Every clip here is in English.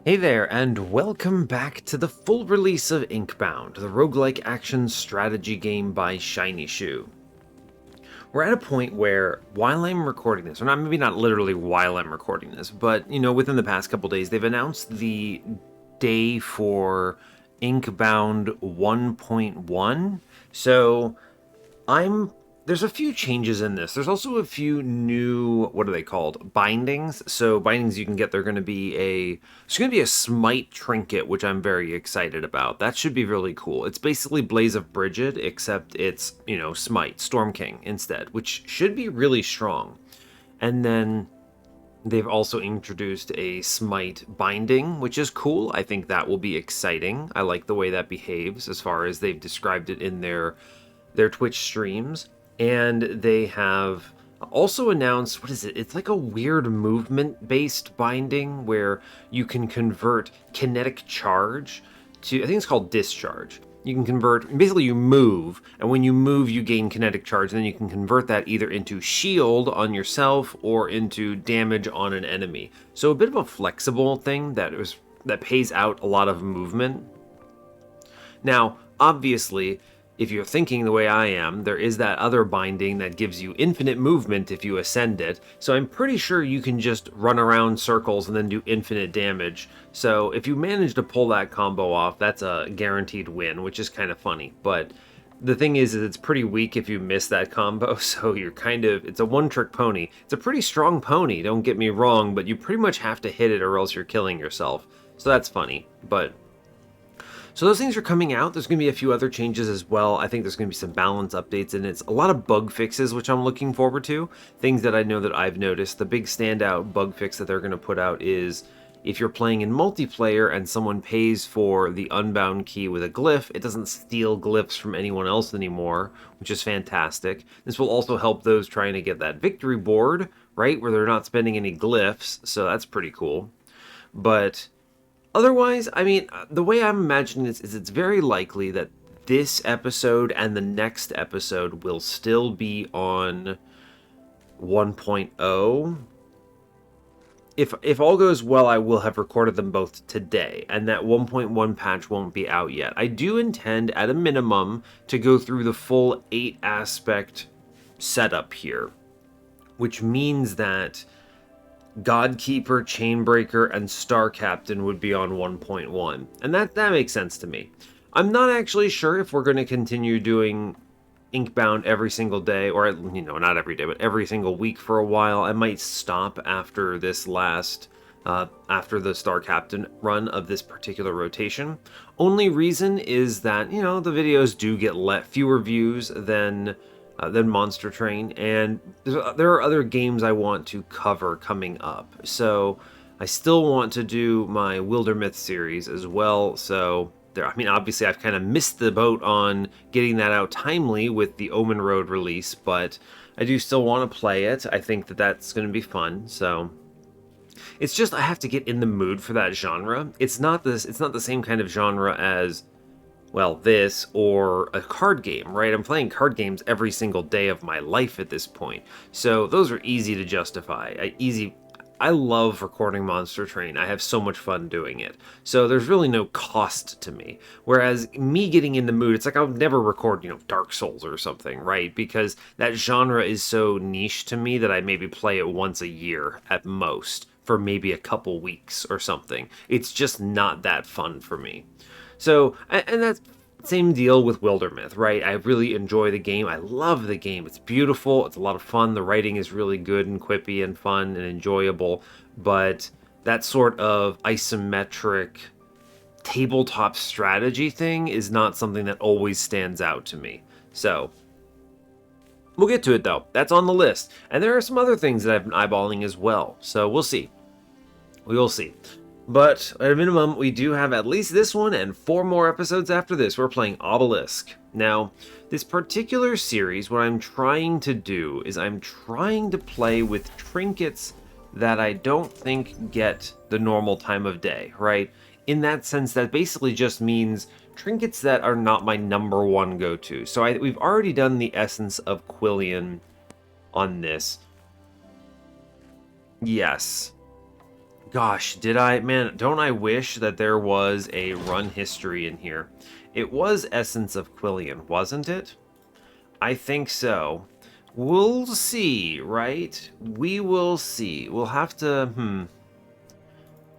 Hey there, and welcome back to the full release of Inkbound, the roguelike action strategy game by Shiny Shoe. We're at a point where, while I'm recording this, or not maybe not literally while I'm recording this, but within the past couple days, they've announced the day for Inkbound 1.1. So I'm there's a few changes in this. There's also a few new, what are they called? Bindings. So bindings you can get, there's going to be a smite trinket, which I'm very excited about. That should be really cool. It's basically Blaze of Brigid, except it's, smite, Storm King instead, which should be really strong. And then they've also introduced a smite binding, which is cool. I think that will be exciting. I like the way that behaves as far as they've described it in their Twitch streams. And they have also announced, what is it? It's like a weird movement based binding where you can convert kinetic charge to, I think it's called discharge. You can convert, basically, you move, and when you move, you gain kinetic charge, and then you can convert that either into shield on yourself or into damage on an enemy. So a bit of a flexible thing that pays out a lot of movement. Now, obviously, if you're thinking the way I am, there is that other binding that gives you infinite movement if you ascend it, so I'm pretty sure you can just run around circles and then do infinite damage. So if you manage to pull that combo off, that's a guaranteed win, which is kind of funny. But the thing is it's pretty weak if you miss that combo, so it's a one-trick pony. It's a pretty strong pony, don't get me wrong, but you pretty much have to hit it or else you're killing yourself. So that's funny, but so those things are coming out. There's going to be a few other changes as well. I think there's going to be some balance updates, and it's a lot of bug fixes, which I'm looking forward to. Things that I know that I've noticed. The big standout bug fix that they're going to put out is if you're playing in multiplayer and someone pays for the Unbound key with a glyph, it doesn't steal glyphs from anyone else anymore, which is fantastic. This will also help those trying to get that victory board, right, where they're not spending any glyphs, so that's pretty cool. But otherwise, I mean, the way I'm imagining this is it's very likely that this episode and the next episode will still be on 1.0. If all goes well, I will have recorded them both today, and that 1.1 patch won't be out yet. I do intend, at a minimum, to go through the full 8-aspect setup here, which means that Godkeeper, Chainbreaker, and Star Captain would be on 1.1. And that makes sense to me. I'm not actually sure if we're going to continue doing Inkbound every single day, or, not every day, but every single week for a while. I might stop after this after the Star Captain run of this particular rotation. Only reason is that, the videos do get fewer views than Monster Train, and there are other games I want to cover coming up. So I still want to do my Wildermyth series as well. So obviously I've kind of missed the boat on getting that out timely with the Omen Road release, but I do still want to play it. I think that that's going to be fun. So it's just I have to get in the mood for that genre. It's not the same kind of genre as, well, this or a card game, right? I'm playing card games every single day of my life at this point. So those are easy to justify. I love recording Monster Train. I have so much fun doing it. So there's really no cost to me. Whereas me getting in the mood, it's like I'll never record, Dark Souls or something, right? Because that genre is so niche to me that I maybe play it once a year at most for maybe a couple weeks or something. It's just not that fun for me. So, and that's same deal with Wildermyth, right? I really enjoy the game. I love the game. It's beautiful. It's a lot of fun. The writing is really good and quippy and fun and enjoyable. But that sort of isometric tabletop strategy thing is not something that always stands out to me. So, we'll get to it though. That's on the list. And there are some other things that I've been eyeballing as well. So, we'll see. We will see. But at a minimum, we do have at least this one and 4 more episodes after this. We're playing Obelisk. Now, this particular series, what I'm trying to do is I'm trying to play with trinkets that I don't think get the normal time of day, right? In that sense, that basically just means trinkets that are not my number one go-to. So we've already done the Essence of Quillian on this. Yes. Gosh, did I? Man, don't I wish that there was a run history in here. It was Essence of Quillian, wasn't it? I think so. We'll see, right? We will see. We'll have to, Let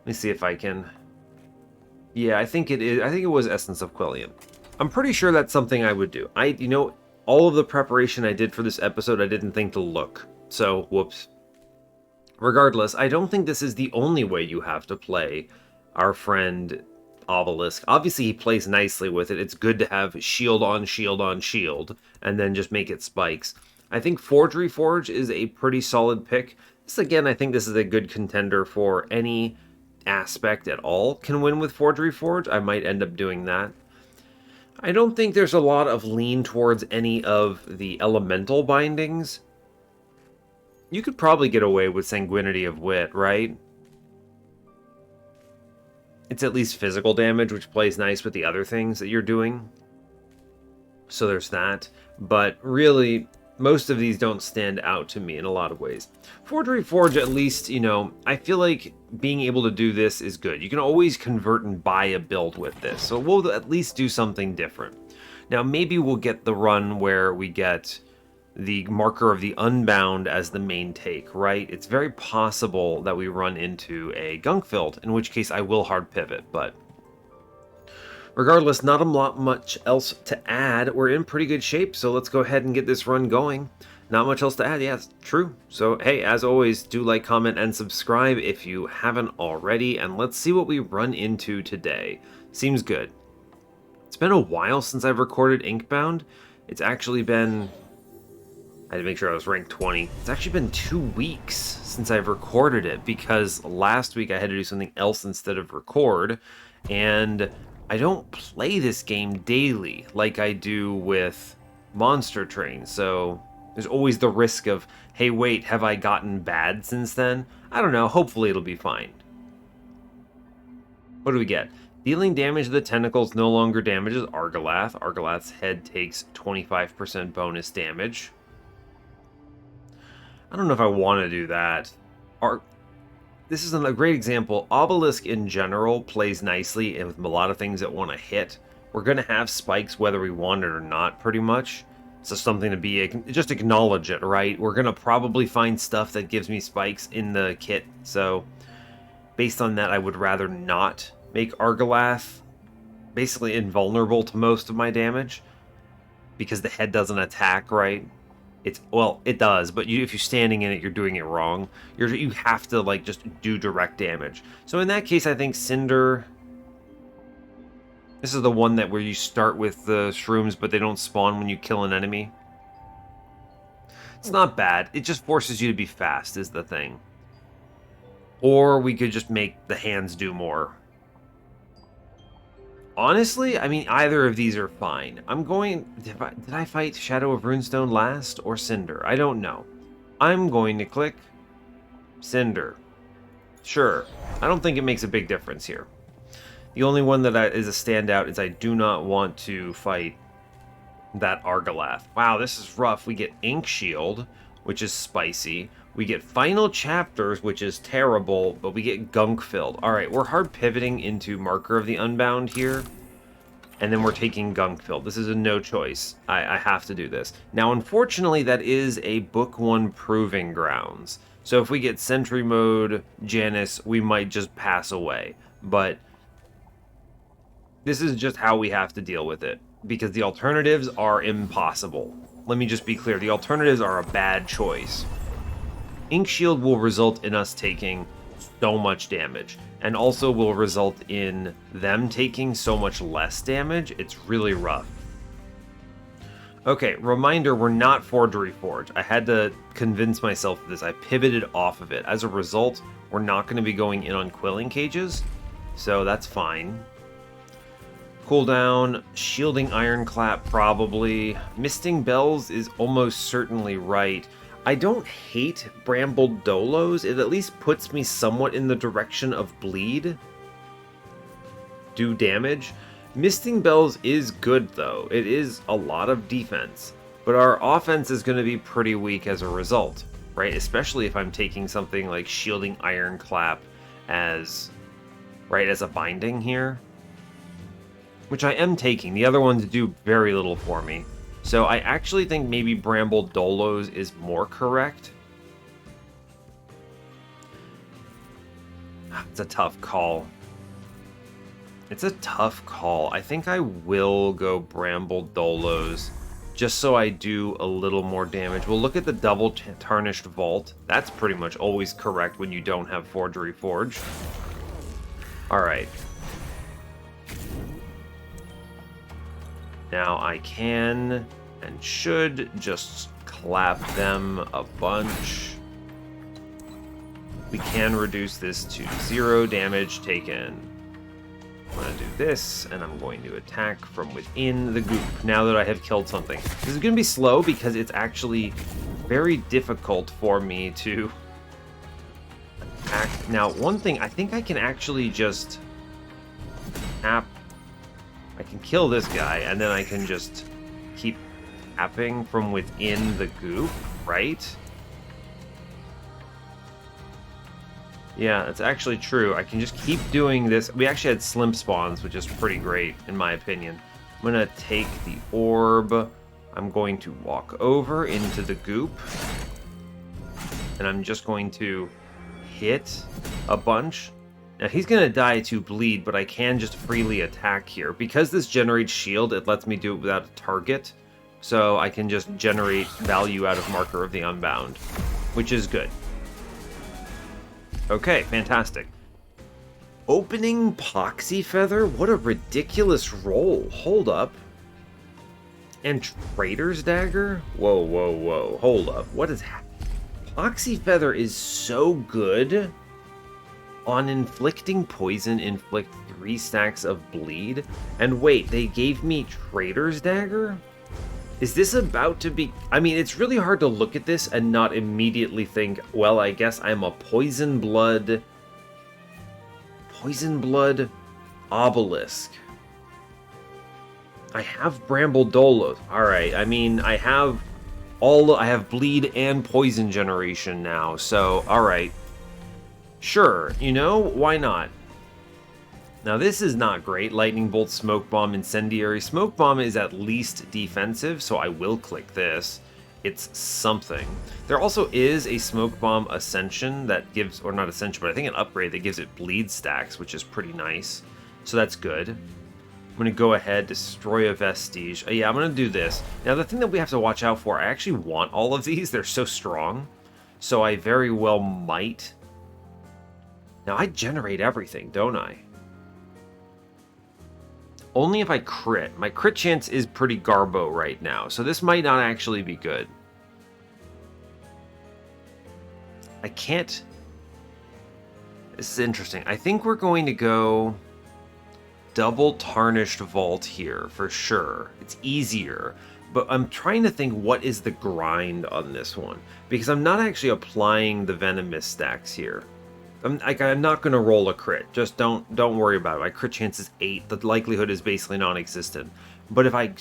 me see if I can... Yeah, I think it is. I think it was Essence of Quillian. I'm pretty sure that's something I would do. All of the preparation I did for this episode, I didn't think to look. So, whoops. Regardless, I don't think this is the only way you have to play our friend Obelisk. Obviously, he plays nicely with it. It's good to have shield on shield on shield, and then just make it spikes. I think Forgery Forge is a pretty solid pick. This, again, I think this is a good contender for any aspect at all. Can win with Forgery Forge. I might end up doing that. I don't think there's a lot of lean towards any of the elemental bindings. You could probably get away with Sanguinity of Wit, right? It's at least physical damage, which plays nice with the other things that you're doing. So there's that. But really, most of these don't stand out to me in a lot of ways. Forgery Forge, at least, I feel like being able to do this is good. You can always convert and buy a build with this. So we'll at least do something different. Now, maybe we'll get the run where we get the marker of the Unbound as the main take, right? It's very possible that we run into a Gunkfield, in which case I will hard pivot, but regardless, not a lot much else to add. We're in pretty good shape, so let's go ahead and get this run going. Not much else to add, yeah, it's true. So, hey, as always, do like, comment, and subscribe if you haven't already, and let's see what we run into today. Seems good. It's been a while since I've recorded Inkbound. It's actually been... I had to make sure I was ranked 20. It's actually been 2 weeks since I've recorded it, because last week I had to do something else instead of record, and I don't play this game daily like I do with Monster Train, so there's always the risk of, hey, wait, have I gotten bad since then? I don't know, hopefully it'll be fine. What do we get? Dealing damage to the tentacles no longer damages Argalath. Argalath's head takes 25% bonus damage. I don't know if I want to do that. This is a great example. Obelisk in general plays nicely and with a lot of things that want to hit. We're going to have spikes whether we want it or not, pretty much. So something to be, just acknowledge it, right? We're going to probably find stuff that gives me spikes in the kit. So based on that, I would rather not make Argalath basically invulnerable to most of my damage, because the head doesn't attack, right? Well, it does, but if you're standing in it, you're doing it wrong. You have to, like, just do direct damage. So in that case, I think Cinder... This is the one where you start with the shrooms, but they don't spawn when you kill an enemy. It's not bad. It just forces you to be fast, is the thing. Or we could just make the hands do more. Honestly, I mean, either of these are fine. Did I fight Shadow of Runestone last, or Cinder? I don't know. I'm going to click Cinder. Sure. I don't think it makes a big difference here. The only one that is a standout is I do not want to fight that Argalath. Wow, this is rough. We get Ink Shield, which is spicy. We get Final Chapters, which is terrible, but we get Gunkfield. Alright, we're hard pivoting into Marker of the Unbound here, and then we're taking Gunkfield. This is a no choice. I have to do this. Now, unfortunately, that is a Book 1 Proving Grounds. So if we get Sentry Mode, Janus, we might just pass away. But this is just how we have to deal with it, because the alternatives are impossible. Let me just be clear. The alternatives are a bad choice. Ink Shield will result in us taking so much damage, and also will result in them taking so much less damage. It's really rough. Okay, reminder, we're not Forgery Forge. I had to convince myself of this. I pivoted off of it. As a result, we're not going to be going in on Quilling Cages, so that's fine. Cooldown, Shielding Ironclap probably. Misting Bells is almost certainly right. I don't hate Brambled Dolos. It at least puts me somewhat in the direction of bleed. Do damage. Misting Bells is good, though. It is a lot of defense. But our offense is going to be pretty weak as a result, right? Especially if I'm taking something like Shielding Ironclap as, right, as a binding here. Which I am taking. The other ones do very little for me. So I actually think maybe Bramble Dolos is more correct. It's a tough call. It's a tough call. I think I will go Bramble Dolos just so I do a little more damage. We'll look at the double tarnished vault. That's pretty much always correct when you don't have Forgery Forge. Alright. Now I can and should just clap them a bunch. We can reduce this to 0 damage taken. I'm going to do this, and I'm going to attack from within the goop now that I have killed something. This is going to be slow because it's actually very difficult for me to attack. Now, one thing, I think I can actually just tap. I can kill this guy, and then I can just keep tapping from within the goop, right? Yeah, that's actually true. I can just keep doing this. We actually had slim spawns, which is pretty great, in my opinion. I'm going to take the orb. I'm going to walk over into the goop. And I'm just going to hit a bunch. Now, he's going to die to bleed, but I can just freely attack here. Because this generates shield, it lets me do it without a target. So I can just generate value out of Marker of the Unbound, which is good. Okay, fantastic. Opening Poxy Feather? What a ridiculous roll. Hold up. And Trader's Dagger? Whoa, whoa, whoa. Hold up. What is happening? Poxy Feather is so good. On inflicting poison, inflict 3 stacks of bleed. And wait, they gave me Trader's Dagger? Is this about to be... I mean, it's really hard to look at this and not immediately think, well, I guess I'm a Poison Blood Obelisk. I have Bramble Dolos. Alright, I mean, I have bleed and poison generation now, so, alright. Sure, you know, why not? Now this is not great. Lightning Bolt, Smoke Bomb, Incendiary. Smoke Bomb is at least defensive, so I will click this. It's something. There also is a Smoke Bomb Ascension that gives, or not Ascension, but I think an upgrade that gives it bleed stacks, which is pretty nice. So that's good. I'm going to go ahead, destroy a Vestige. Yeah, I'm going to do this. Now the thing that we have to watch out for, I actually want all of these. They're so strong. So I very well might. Now I generate everything, don't I? Only if I crit. My crit chance is pretty garbo right now, so this might not actually be good. I can't... This is interesting. I think we're going to go double tarnished vault here for sure. It's easier, but I'm trying to think what is the grind on this one, because I'm not actually applying the venomous stacks here. I'm not going to roll a crit. Just don't worry about it. My crit chance is 8. The likelihood is basically non-existent. But if I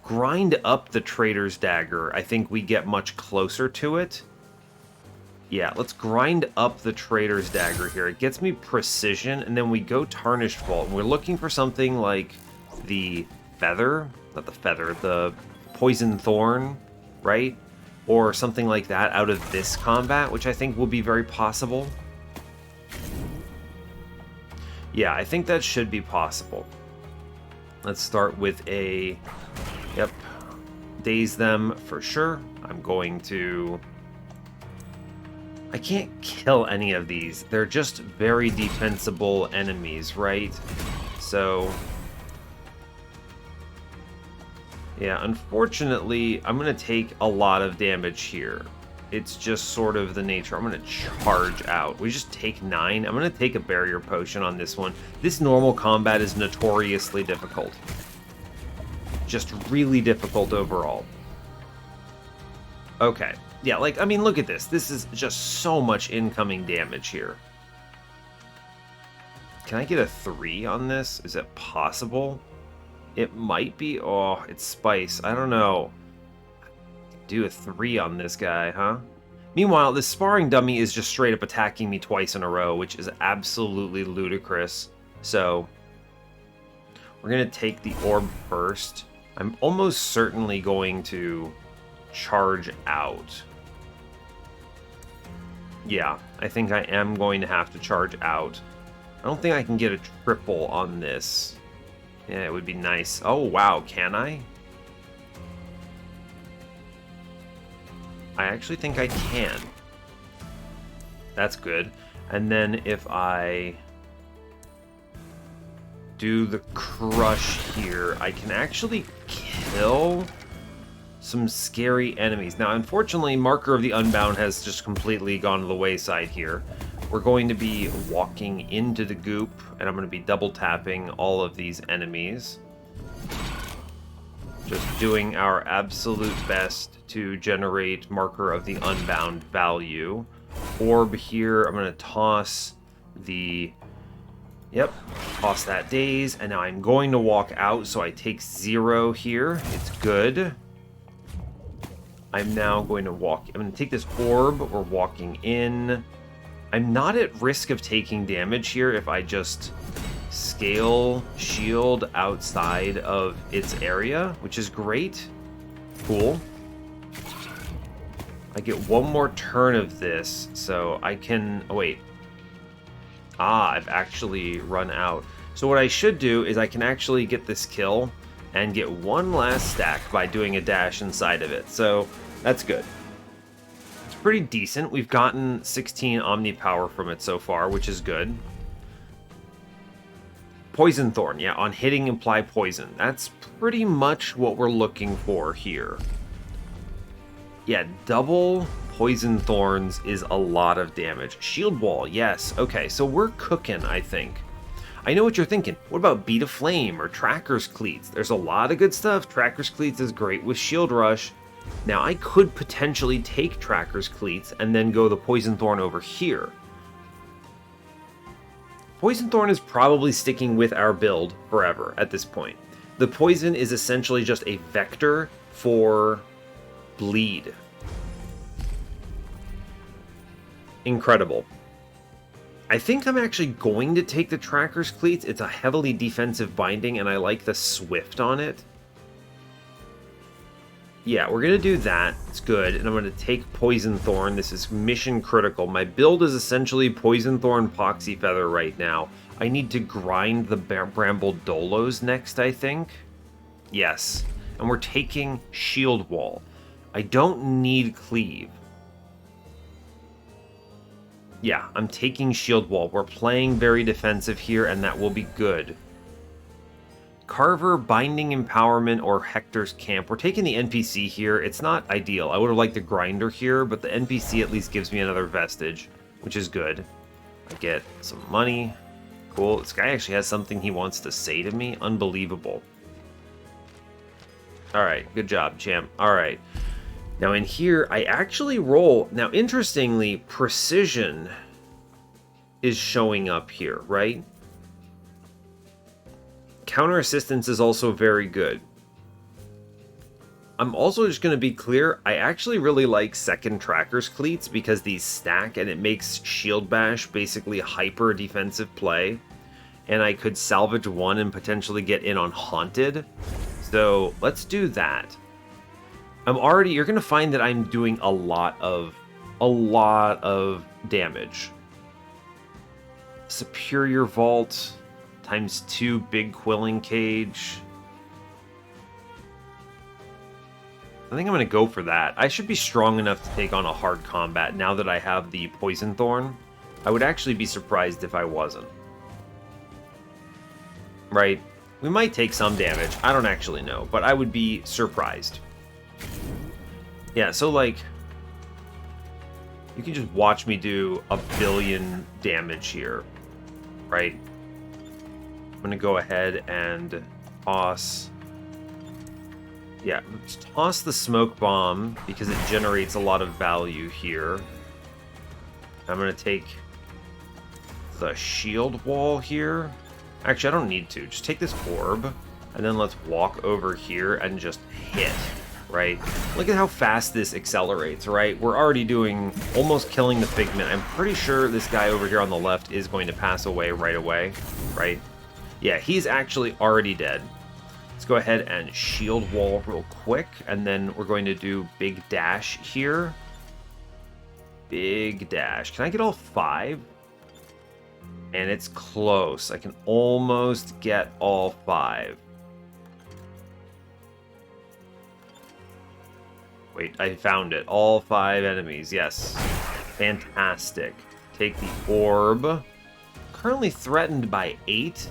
grind up the Trader's Dagger, I think we get much closer to it. Yeah, let's grind up the Trader's Dagger here. It gets me precision, and then we go Tarnished Vault. And we're looking for something like the Feather. Not the Feather, the Poison Thorn, right? Or something like that out of this combat, which I think will be very possible. Yeah, I think that should be possible. Let's start with a... Yep. Daze them for sure. I'm going to... I can't kill any of these. They're just very defensible enemies, right? So... Yeah, unfortunately, I'm going to take a lot of damage here. It's just sort of the nature. I'm going to charge out. We just take 9. I'm going to take a barrier potion on this one. This normal combat is notoriously difficult. Just really difficult overall. Okay. Yeah, like, I mean, look at this. This is just so much incoming damage here. Can I get a 3 on this? Is it possible? It might be. Oh, it's spice. I don't know. Do a 3 on this guy, huh? Meanwhile, this sparring dummy is just straight up attacking me twice in a row, which is absolutely ludicrous. So, we're going to take the orb first. I'm almost certainly going to charge out. Yeah, I think I am going to have to charge out. I don't think I can get a triple on this. Yeah, it would be nice. Oh, wow, can I? I actually think I can. That's good. And then if I do the crush here, I can actually kill some scary enemies. Now, unfortunately, Marker of the Unbound has just completely gone to the wayside here. We're going to be walking into the goop, and I'm going to be double tapping all of these enemies. Just doing our absolute best to generate Marker of the Unbound value. Orb here, I'm going to toss the... Yep, toss that daze, and now I'm going to walk out, so I take 0 here. It's good. I'm now going to walk... I'm going to take this orb. We're walking in. I'm not at risk of taking damage here if I just scale shield outside of its area, which is great. Cool. I get one more turn of this, so I can... Oh, wait. Ah, I've actually run out. So what I should do is I can actually get this kill and get one last stack by doing a dash inside of it. So that's good. It's pretty decent. We've gotten 16 Omni Power from it so far, which is good. Poison Thorn, yeah, on hitting imply poison. That's pretty much what we're looking for here. Yeah, double Poison Thorns is a lot of damage. Shield Wall, yes. Okay, so we're cooking, I think. I know what you're thinking. What about Beat of Flame or Tracker's Cleats? There's a lot of good stuff. Tracker's Cleats is great with Shield Rush. Now, I could potentially take Tracker's Cleats and then go the Poison Thorn over here. Poison Thorn is probably sticking with our build forever at this point. The poison is essentially just a vector for bleed. Incredible. I think I'm actually going to take the Tracker's Cleats. It's a heavily defensive binding, and I like the Swift on it. Yeah, we're going to do that. It's good. And I'm going to take Poison Thorn. This is mission critical. My build is essentially Poison Thorn, Poxy Feather right now. I need to grind the Bramble Dolos next, I think. Yes. And we're taking Shield Wall. I don't need Cleave. Yeah, I'm taking Shield Wall. We're playing very defensive here, and that will be good. Carver, Binding Empowerment, or Hector's Camp. We're taking the NPC here. It's not ideal. I would have liked the Grinder here, but the NPC at least gives me another Vestige, which is good. I get some money. Cool. This guy actually has something he wants to say to me. Unbelievable. Alright, good job, champ. Alright. Now in here, I actually roll... Now, interestingly, Precision is showing up here, right? Counter Assistance is also very good. I'm also just going to be clear, I actually really like second Tracker's Cleats because these stack and it makes Shield Bash basically hyper defensive play. And I could salvage one and potentially get in on Haunted. So let's do that. You're going to find that I'm doing a lot of damage. Superior Vault... ×2 Big Quilling Cage. I think I'm going to go for that. I should be strong enough to take on a hard combat now that I have the Poison Thorn. I would actually be surprised if I wasn't. Right? We might take some damage. I don't actually know, but I would be surprised. Yeah, so like... You can just watch me do 1 billion damage here. Right? I'm going to go ahead and toss... Yeah, let's toss the Smoke Bomb because it generates a lot of value here. I'm going to take the Shield Wall here. Actually, I don't need to. Just take this Orb, and then let's walk over here and just hit. right? Look at how fast this accelerates, right? We're already doing, almost killing the Figment. I'm pretty sure this guy over here on the left is going to pass away right away, right? Yeah, he's actually already dead. Let's go ahead and shield wall real quick, and then we're going to do big dash here. Big dash. Can I get all 5? And it's close. I can almost get all 5. Wait, I found it. All 5 enemies, yes. Fantastic. Take the orb. Currently threatened by 8.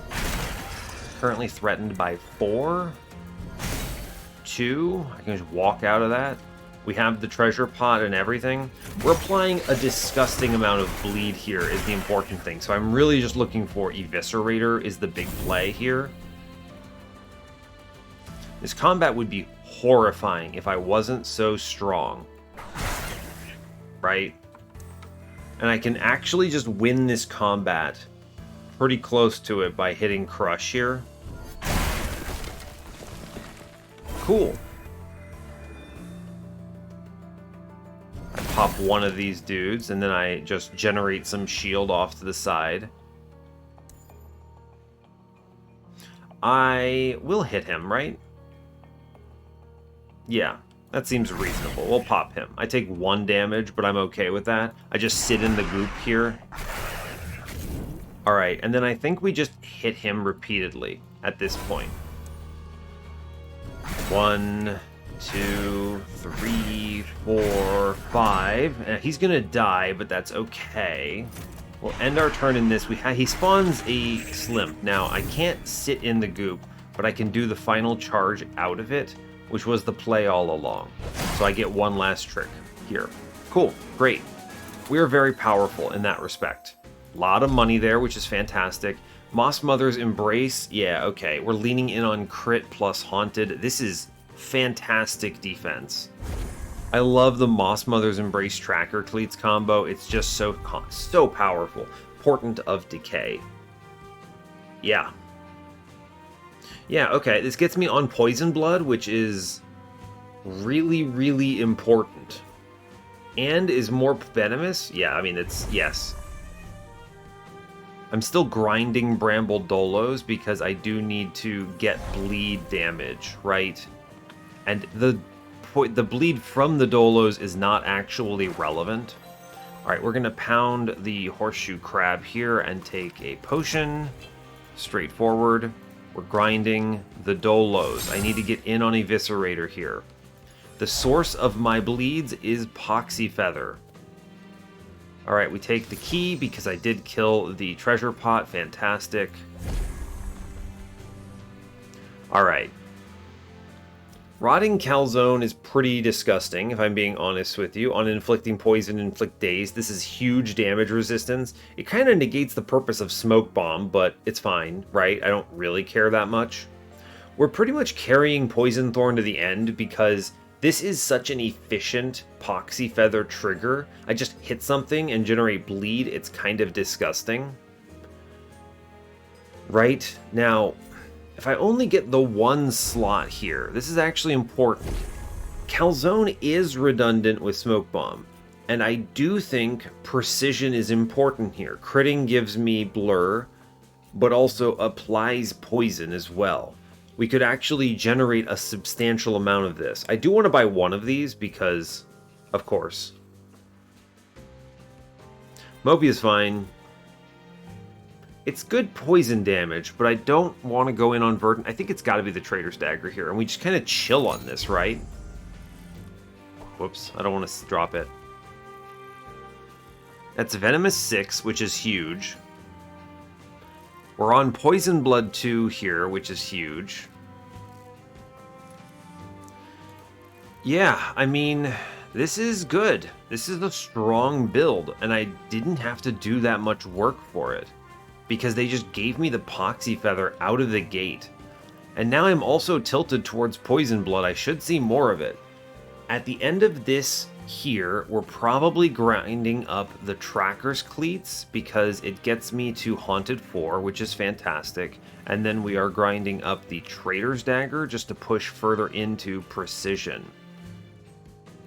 Currently threatened by 4. 2. I can just walk out of that. We have the treasure pot and everything. We're applying a disgusting amount of bleed here is the important thing. So I'm really just looking for Eviscerator is the big play here. This combat would be horrifying if I wasn't so strong. Right? And I can actually just win this combat pretty close to it by hitting Crush here. Cool. I pop one of these dudes, and then I just generate some shield off to the side. I will hit him, right? Yeah, that seems reasonable. We'll pop him. I take 1 damage, but I'm okay with that. I just sit in the goop here. Alright, and then I think we just hit him repeatedly at this point. 1, 2, 3, 4, 5. He's gonna die, but that's okay. We'll end our turn in this. He spawns a Slimp. Now, I can't sit in the goop, but I can do the final charge out of it, which was the play all along. So I get 1 last trick here. Cool, great. We are very powerful in that respect. A lot of money there, which is fantastic. Moss Mother's Embrace, yeah, okay. We're leaning in on crit plus Haunted. This is fantastic defense. I love the Moss Mother's Embrace Tracker Cleats combo. It's just so powerful. Portent of Decay. Yeah. Yeah, okay. This gets me on Poison Blood, which is really, really important. And is more venomous? Yeah, I mean, it's... yes. I'm still grinding Bramble Dolos because I do need to get bleed damage, right? And the bleed from the Dolos is not actually relevant. Alright, we're going to pound the Horseshoe Crab here and take a potion. Straightforward. We're grinding the Dolos. I need to get in on Eviscerator here. The source of my bleeds is Poxy Feather. Alright, we take the key because I did kill the treasure pot. Fantastic. Alright. Rotting Calzone is pretty disgusting, if I'm being honest with you. On inflicting poison, inflict daze. This is huge damage resistance. It kind of negates the purpose of Smoke Bomb, but it's fine, right? I don't really care that much. We're pretty much carrying Poison Thorn to the end because this is such an efficient Poxy Feather trigger. I just hit something and generate bleed. It's kind of disgusting. Right? Now, if I only get the 1 slot here, this is actually important. Calzone is redundant with Smoke Bomb, and I do think precision is important here. Critting gives me blur, but also applies poison as well. We could actually generate a substantial amount of this. I do want to buy 1 of these because, of course. Moby is fine. It's good poison damage, but I don't want to go in on Verdant. I think it's got to be the Trader's Dagger here, and we just kind of chill on this, right? Whoops, I don't want to drop it. That's Venomous 6, which is huge. We're on Poison Blood 2 here, which is huge. Yeah, I mean, this is good. This is a strong build, and I didn't have to do that much work for it, because they just gave me the Poxy Feather out of the gate. And now I'm also tilted towards Poison Blood. I should see more of it. At the end of this here, we're probably grinding up the Tracker's Cleats because it gets me to Haunted 4, which is fantastic. And then we are grinding up the Trader's Dagger just to push further into Precision.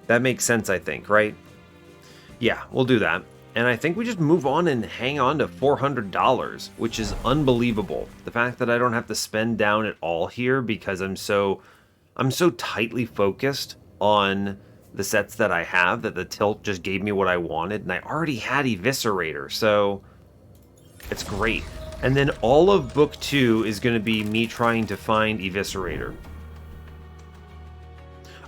That makes sense, I think, right? Yeah, we'll do that. And I think we just move on and hang on to $400, which is unbelievable. The fact that I don't have to spend down at all here because I'm so tightly focused on the sets that I have that the tilt just gave me what I wanted, and I already had Eviscerator, so it's great. And then all of book 2 is going to be me trying to find Eviscerator.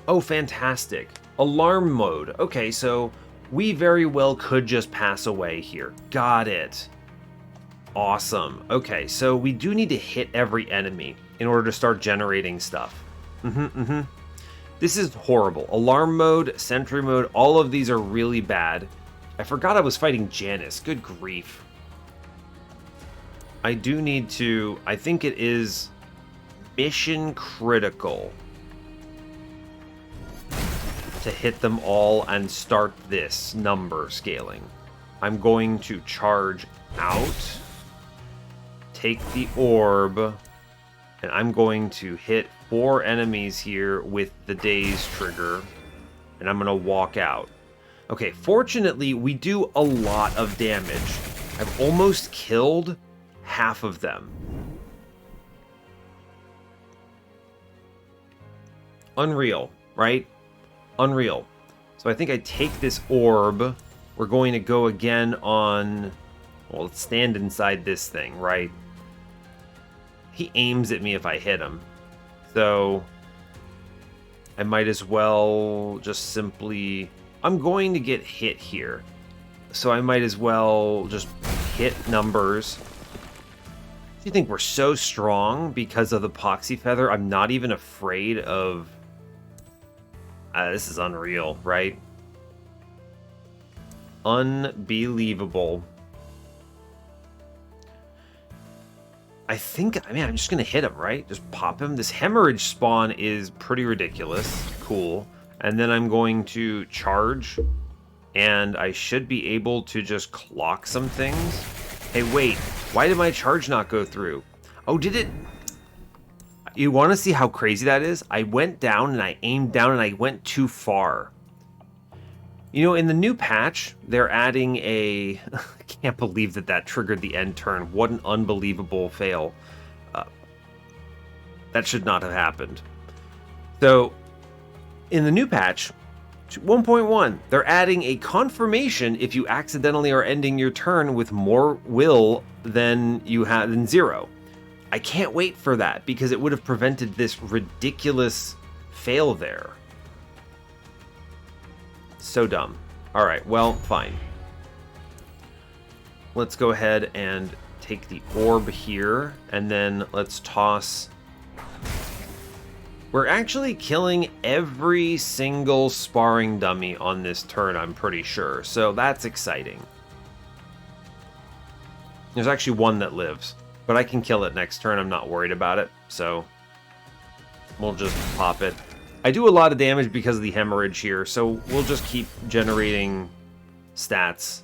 Oh, fantastic. Alarm mode. Okay, so we very well could just pass away here. Got it. Awesome. Okay, so we do need to hit every enemy in order to start generating stuff. This is horrible. Alarm mode, sentry mode, all of these are really bad. I forgot I was fighting Janice. Good grief. I do need to... I think it is mission critical to hit them all and start this number scaling. I'm going to charge out, take the orb, and I'm going to hit 4 enemies here with the daze trigger, and I'm going to walk out. Okay, fortunately, we do a lot of damage. I've almost killed half of them. Unreal, right? Unreal. So I think I take this orb. We're going to go again on... Well, let's stand inside this thing, right? He aims at me if I hit him. So I might as well just simply... I'm going to get hit here. So I might as well just hit numbers. Do you think we're so strong because of the Poxy Feather? I'm not even afraid of... this is unreal, right? Unbelievable. I think, I mean, I'm just going to hit him, right? Just pop him. This hemorrhage spawn is pretty ridiculous. Cool. And then I'm going to charge. And I should be able to just clock some things. Hey, wait. Why did my charge not go through? Oh, did it? You want to see how crazy that is? I went down and I aimed down and I went too far. You know, in the new patch, they're adding a... I can't believe that triggered the end turn. What an unbelievable fail. That should not have happened. So, in the new patch, 1.1, they're adding a confirmation if you accidentally are ending your turn with more will than you had than 0. I can't wait for that because it would have prevented this ridiculous fail there. So dumb. All right, well, fine. Let's go ahead and take the orb here, and then let's toss... We're actually killing every single sparring dummy on this turn, I'm pretty sure, so that's exciting. There's actually one that lives, but I can kill it next turn, I'm not worried about it, so we'll just pop it. I do a lot of damage because of the hemorrhage here, so we'll just keep generating stats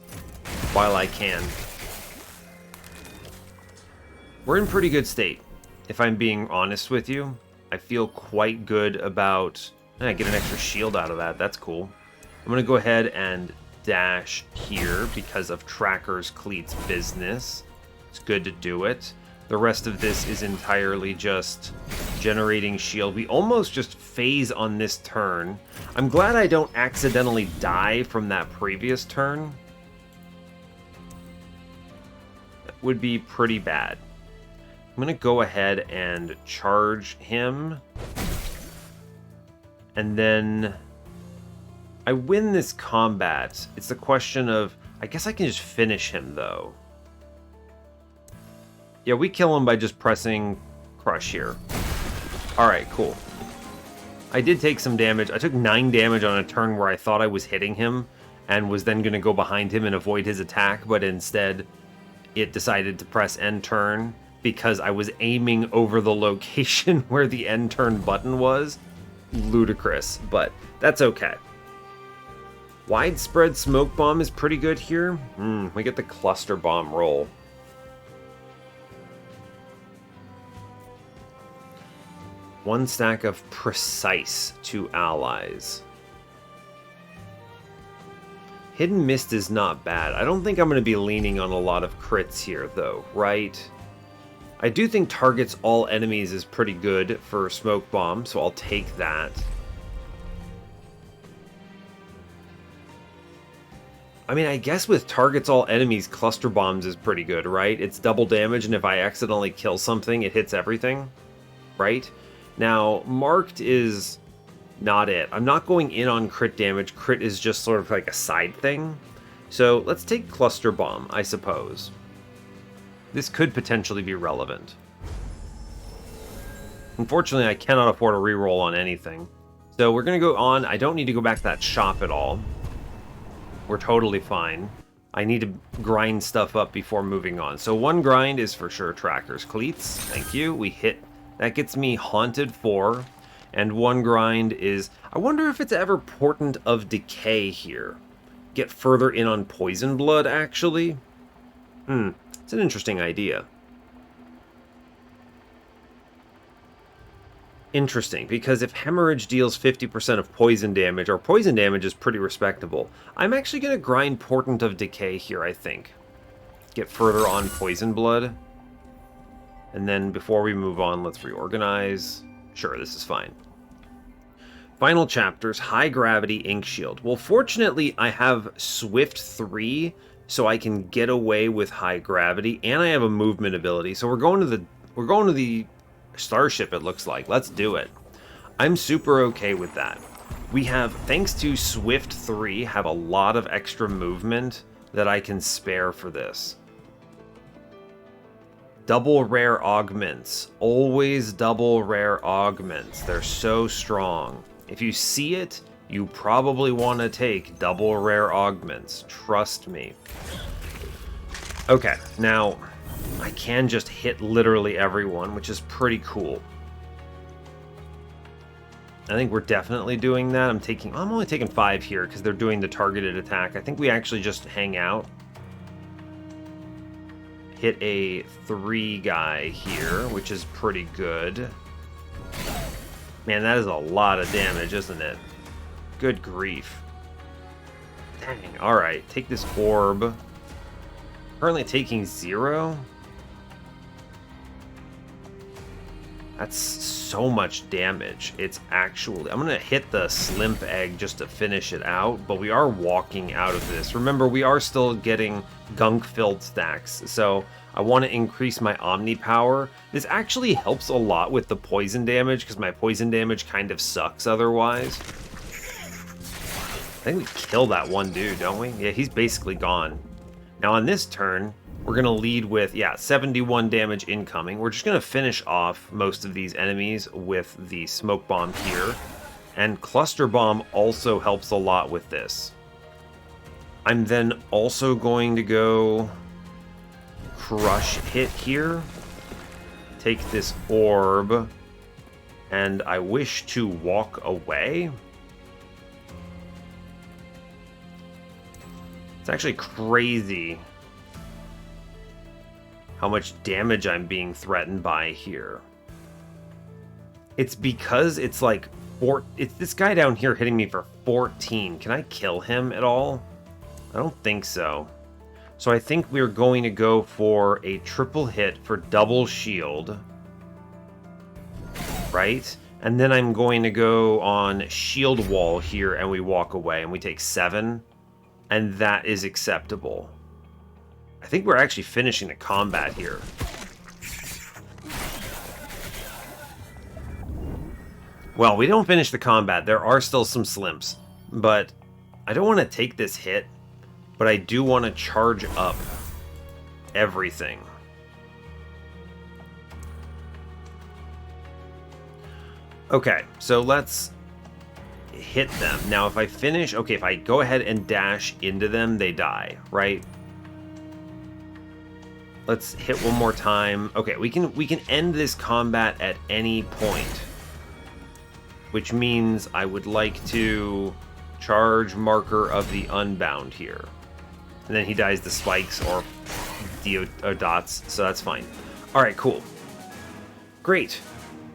while I can. We're in pretty good state, if I'm being honest with you. I feel quite good about... I get an extra shield out of that, that's cool. I'm going to go ahead and dash here because of Tracker's Cleat's business. It's good to do it. The rest of this is entirely just generating shield. We almost just phase on this turn. I'm glad I don't accidentally die from that previous turn. That would be pretty bad. I'm going to go ahead and charge him. And then I win this combat. It's a question of... I guess I can just finish him, though. Yeah, we kill him by just pressing crush here. Alright, cool. I did take some damage. I took 9 damage on a turn where I thought I was hitting him and was then going to go behind him and avoid his attack, but instead it decided to press end turn because I was aiming over the location where the end turn button was. Ludicrous, but that's okay. Widespread smoke bomb is pretty good here. We get the cluster bomb roll. One stack of precise to allies. Hidden Mist is not bad. I don't think I'm going to be leaning on a lot of crits here, though, right? I do think targets all enemies is pretty good for Smoke Bomb, so I'll take that. I mean, I guess with targets all enemies, Cluster Bombs is pretty good, right? It's double damage, and if I accidentally kill something, it hits everything, right? Now, Marked is not it. I'm not going in on crit damage. Crit is just sort of like a side thing. So let's take Cluster Bomb, I suppose. This could potentially be relevant. Unfortunately, I cannot afford a reroll on anything. So we're going to go on. I don't need to go back to that shop at all. We're totally fine. I need to grind stuff up before moving on. So one grind is for sure Tracker's Cleats. Thank you. We hit. That gets me Haunted 4. And one grind is... I wonder if it's ever Portent of Decay here. Get further in on Poison Blood, actually. It's an interesting idea. Interesting, because if Hemorrhage deals 50% of poison damage, our poison damage is pretty respectable. I'm actually going to grind Portent of Decay here, I think. Get further on Poison Blood. And then before we move on, let's reorganize. Sure, this is fine. Final chapters, High Gravity Ink Shield. Well, fortunately, I have Swift 3, so I can get away with High Gravity, and I have a movement ability. So we're going to the starship, it looks like. Let's do it. I'm super okay with that. We have, thanks to Swift 3, have a lot of extra movement that I can spare for this. Double rare augments. Always double rare augments. They're so strong. If you see it, you probably want to take double rare augments. Trust me. Okay, now I can just hit literally everyone, which is pretty cool. I think we're definitely doing that. I'm only taking 5 here because they're doing the targeted attack. I think we actually just hang out. Hit a 3 guy here, which is pretty good. Man, that is a lot of damage, isn't it? Good grief. Dang, alright. Take this orb. Currently taking 0. That's so much damage. It's actually... I'm going to hit the Slimp Egg just to finish it out, but we are walking out of this. Remember, we are still getting gunk-filled stacks, so I want to increase my Omni power. This actually helps a lot with the poison damage, because my poison damage kind of sucks otherwise. I think we kill that one dude, don't we? Yeah, he's basically gone. Now on this turn, we're going to lead with, 71 damage incoming. We're just going to finish off most of these enemies with the Smoke Bomb here. And Cluster Bomb also helps a lot with this. I'm then also going to go Crush Hit here. Take this orb. And I wish to walk away. It's actually crazy how much damage I'm being threatened by here. It's because it's like it's this guy down here hitting me for 14. Can I kill him at all? I don't think so. So I think we're going to go for a triple hit for double shield. Right? And then I'm going to go on shield wall here and we walk away and we take 7. And that is acceptable. I think we're actually finishing the combat here. Well, we don't finish the combat. There are still some slimps. But I don't want to take this hit. But I do want to charge up everything. Okay, so let's hit them. Now, if I finish... Okay, if I go ahead and dash into them, they die, right? Let's hit one more time. Okay, we can end this combat at any point. Which means I would like to charge Marker of the Unbound here. And then he dies to spikes or dots, so that's fine. Alright, cool. Great.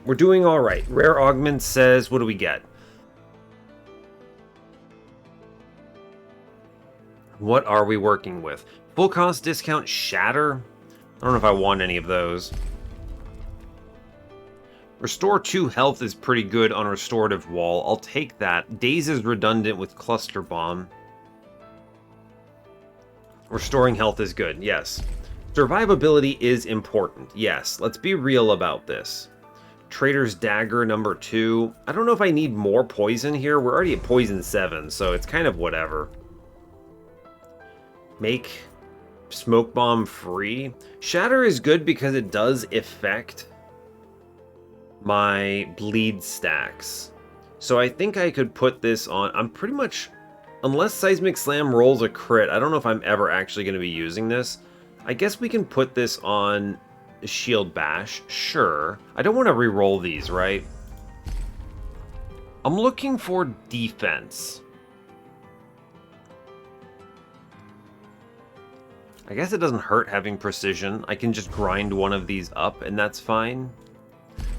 We're doing alright. Rare Augment says, what do we get? What are we working with? Full cost discount Shatter? I don't know if I want any of those. Restore 2 health is pretty good on Restorative Wall. I'll take that. Daze is redundant with Cluster Bomb. Restoring health is good, yes. Survivability is important, yes. Let's be real about this. Trader's Dagger number 2. I don't know if I need more poison here. We're already at poison 7, so it's kind of whatever. Make Smoke Bomb free. Shatter is good because it does affect my bleed stacks. So I think I could put this on. I'm pretty much, unless Seismic Slam rolls a crit, I don't know if I'm ever actually going to be using this. I guess we can put this on Shield Bash. Sure. I don't want to re-roll these, right? I'm looking for defense. I guess it doesn't hurt having precision. I can just grind one of these up and that's fine.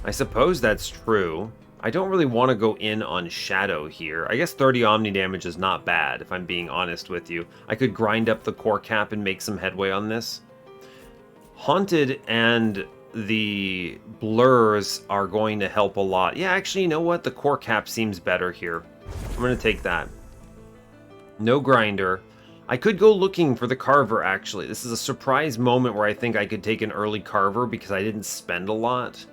I suppose that's true. I don't really want to go in on Shadow here. I guess 30 Omni damage is not bad, if I'm being honest with you. I could grind up the core cap and make some headway on this. Haunted and the blurs are going to help a lot. Yeah, actually, you know what? The core cap seems better here. I'm going to take that. No grinder. I could go looking for the Carver, actually. This is a surprise moment where I think I could take an early Carver because I didn't spend a lot.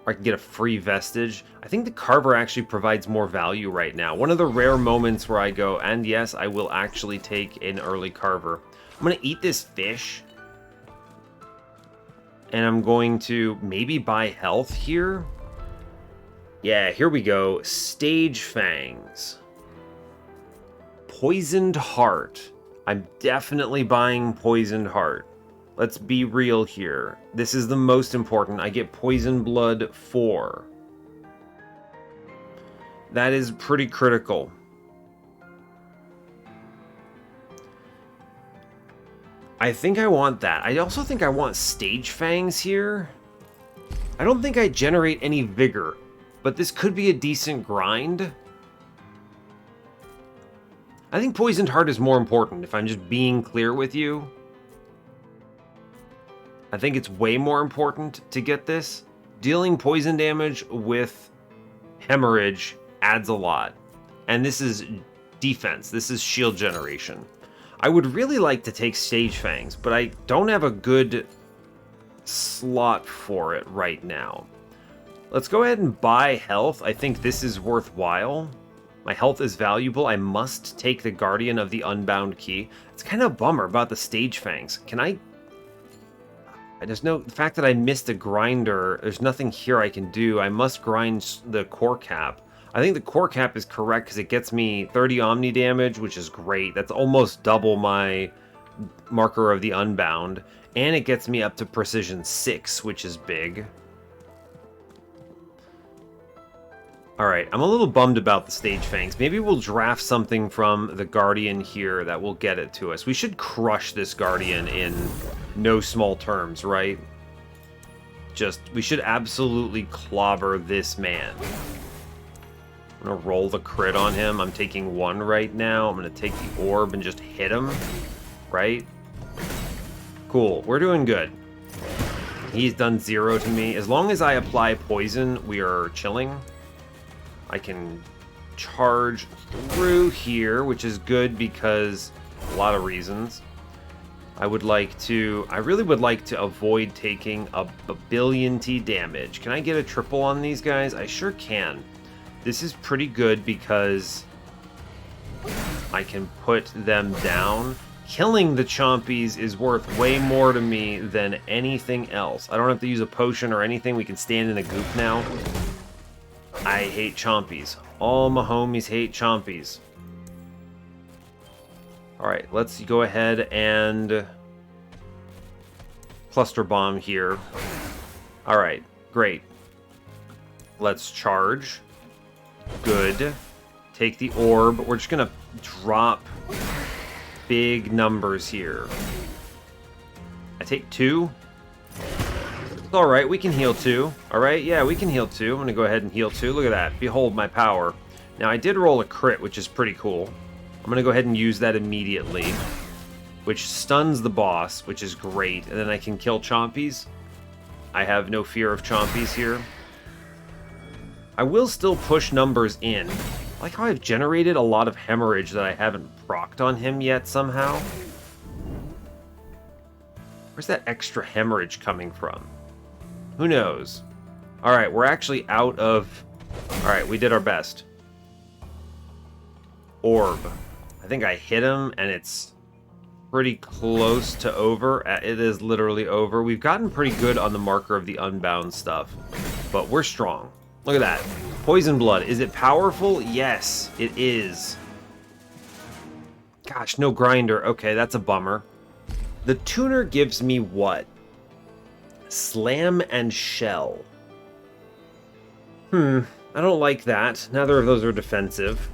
Or I can get a free Vestige. I think the Carver actually provides more value right now. One of the rare moments where I go, and yes, I will actually take an early Carver. I'm going to eat this fish. And I'm going to maybe buy health here. Yeah, here we go. Stage Fangs. Poisoned Heart. I'm definitely buying Poisoned Heart. Let's be real here. This is the most important. I get Poison Blood 4. That is pretty critical. I think I want that. I also think I want Stage Fangs here. I don't think I generate any vigor, but this could be a decent grind. I think Poisoned Heart is more important, if I'm just being clear with you. I think it's way more important to get this. Dealing poison damage with hemorrhage adds a lot. And this is defense. This is shield generation. I would really like to take Stage Fangs, but I don't have a good slot for it right now. Let's go ahead and buy health. I think this is worthwhile. My health is valuable. I must take the Guardian of the Unbound key. It's kind of a bummer about the Stage Fangs. Can I... There's no... The fact that I missed a grinder, there's nothing here I can do. I must grind the core cap. I think the core cap is correct because it gets me 30 Omni damage, which is great. That's almost double my marker of the Unbound. And it gets me up to precision 6, which is big. Alright, I'm a little bummed about the Stage Fangs. Maybe we'll draft something from the Guardian here that will get it to us. We should crush this Guardian in no small terms, right? We should absolutely clobber this man. I'm going to roll the crit on him. I'm taking 1 right now. I'm going to take the orb and just hit him, right? Cool, we're doing good. He's done 0 to me. As long as I apply poison, we are chilling. I can charge through here, which is good because a lot of reasons. I really would like to avoid taking a billion T damage. Can I get a triple on these guys? I sure can. This is pretty good because I can put them down. Killing the Chompies is worth way more to me than anything else. I don't have to use a potion or anything. We can stand in the goop now. I hate Chompies. All my homies hate Chompies. Alright, let's go ahead and cluster bomb here. Alright, great. Let's charge. Good. Take the orb. We're just gonna drop big numbers here. I take 2. It's alright, we can heal 2. Alright, yeah, we can heal 2. I'm gonna go ahead and heal 2. Look at that. Behold my power. Now, I did roll a crit, which is pretty cool. I'm going to go ahead and use that immediately, which stuns the boss, which is great. And then I can kill chompies. I have no fear of chompies here. I will still push numbers in. I like how I've generated a lot of hemorrhage that I haven't procced on him yet somehow. Where's that extra hemorrhage coming from? Who knows? Alright, we're actually out of... Alright, we did our best. Orb. I think I hit him, and it's pretty close to over. It is literally over. We've gotten pretty good on the marker of the Unbound stuff, but we're strong. Look at that. Poison blood. Is it powerful? Yes, it is. Gosh, no grinder. Okay, that's a bummer. The tuner gives me what? Slam and shell. I don't like that. Neither of those are defensive.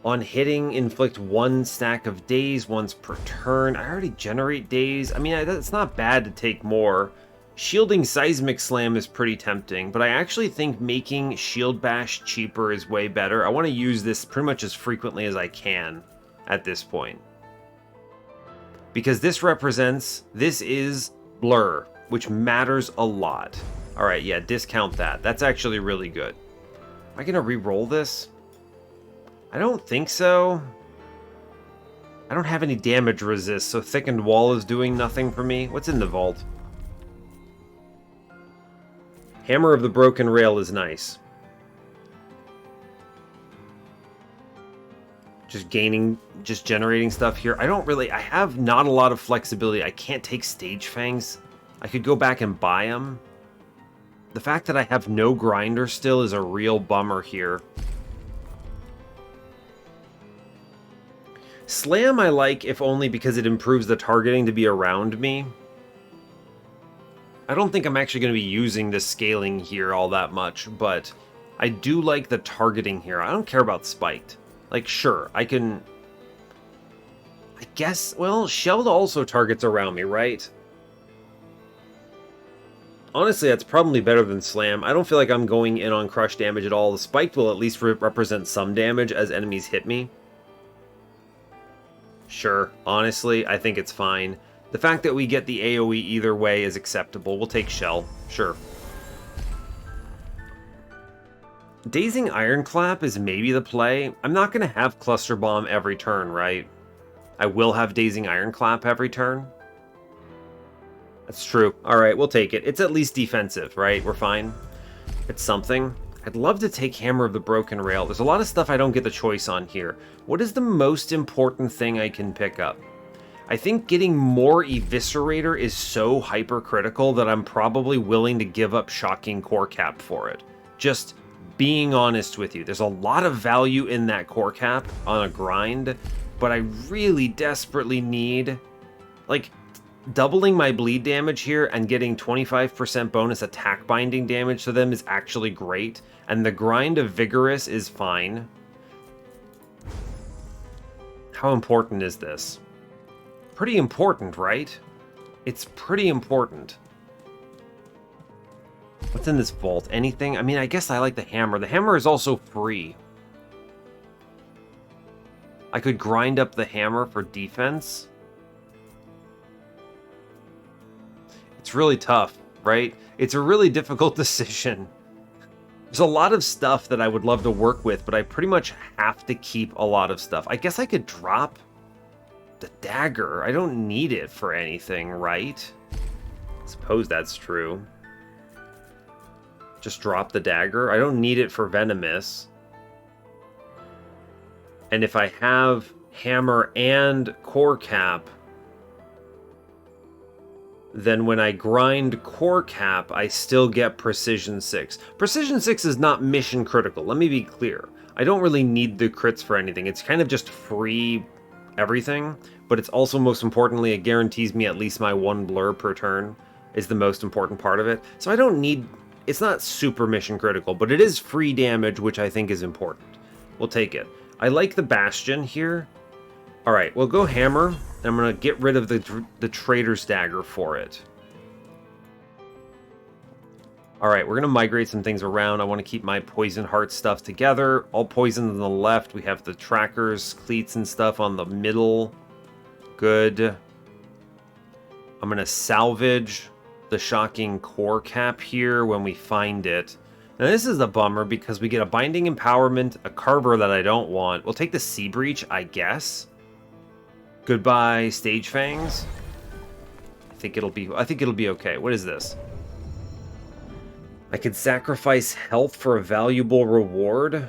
On hitting, inflict 1 stack of daze once per turn. I already generate daze. I mean, it's not bad to take more. Shielding Seismic Slam is pretty tempting, but I actually think making Shield Bash cheaper is way better. I want to use this pretty much as frequently as I can at this point. Because this is Blur, which matters a lot. Alright, yeah, discount that. That's actually really good. Am I going to re-roll this? I don't think so. I don't have any damage resist, so Thickened Wall is doing nothing for me. What's in the vault? Hammer of the Broken Rail is nice. Just generating stuff here. I have not a lot of flexibility. I can't take Stage Fangs. I could go back and buy them. The fact that I have no grinder still is a real bummer here. Slam I like, if only because it improves the targeting to be around me. I don't think I'm actually going to be using the scaling here all that much, but I do like the targeting here. I don't care about spiked. Like, sure, I guess, well, shelled also targets around me, right? Honestly, that's probably better than slam. I don't feel like I'm going in on crush damage at all. The spiked will at least represent some damage as enemies hit me. Sure, honestly, I think it's fine. The fact that we get the AoE either way is acceptable. We'll take shell, sure. Dazing Ironclap is maybe the play. I'm not going to have Cluster Bomb every turn, right? I will have Dazing Ironclap every turn. That's true. Alright, we'll take it. It's at least defensive, right? We're fine. It's something. I'd love to take Hammer of the Broken Rail. There's a lot of stuff I don't get the choice on here. What is the most important thing I can pick up? I think getting more Eviscerator is so hypercritical that I'm probably willing to give up Shocking Core Cap for it. Just being honest with you. There's a lot of value in that Core Cap on a grind, but I really desperately need... like, doubling my bleed damage here and getting 25% bonus attack binding damage to them is actually great, and the grind of Vigorous is fine. How important is this? Pretty important, right? It's pretty important. What's in this vault? Anything? I mean, I guess I like the hammer. The hammer is also free. I could grind up the hammer for defense. It's really tough, right? It's a really difficult decision. There's a lot of stuff that I would love to work with, but I pretty much have to keep a lot of stuff. I guess I could drop the dagger. I don't need it for anything, right? I suppose that's true. Just drop the dagger. I don't need it for Venomous. And if I have hammer and core cap, then when I grind core cap, I still get precision 6. Precision 6 is not mission critical. Let me be clear. I don't really need the crits for anything. It's kind of just free everything, but it's also, most importantly, it guarantees me at least my 1 blur per turn is the most important part of it. So I don't need... it's not super mission critical, but it is free damage, which I think is important. We'll take it. I like the Bastion here. Alright, we'll go Hammer, and I'm going to get rid of the Trader's Dagger for it. All right, we're going to migrate some things around. I want to keep my poison heart stuff together. All poison on the left. We have the trackers, cleats and stuff on the middle. Good. I'm going to salvage the shocking core cap here when we find it. Now this is a bummer because we get a binding empowerment, a carver that I don't want. We'll take the sea breach, I guess. Goodbye, stage fangs. I think it'll be okay. What is this? I could sacrifice health for a valuable reward.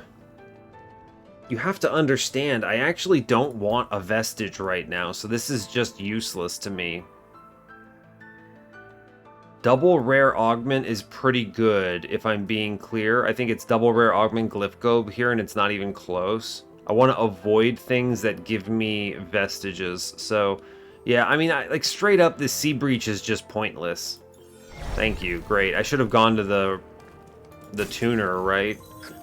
You have to understand, I actually don't want a vestige right now, so this is just useless to me. Double rare augment is pretty good, if I'm being clear. I think it's double rare augment glyphgobe here, and it's not even close. I want to avoid things that give me vestiges. So, yeah, I mean, like straight up, this sea breach is just pointless. Thank you, great. I should have gone to the tuner, right?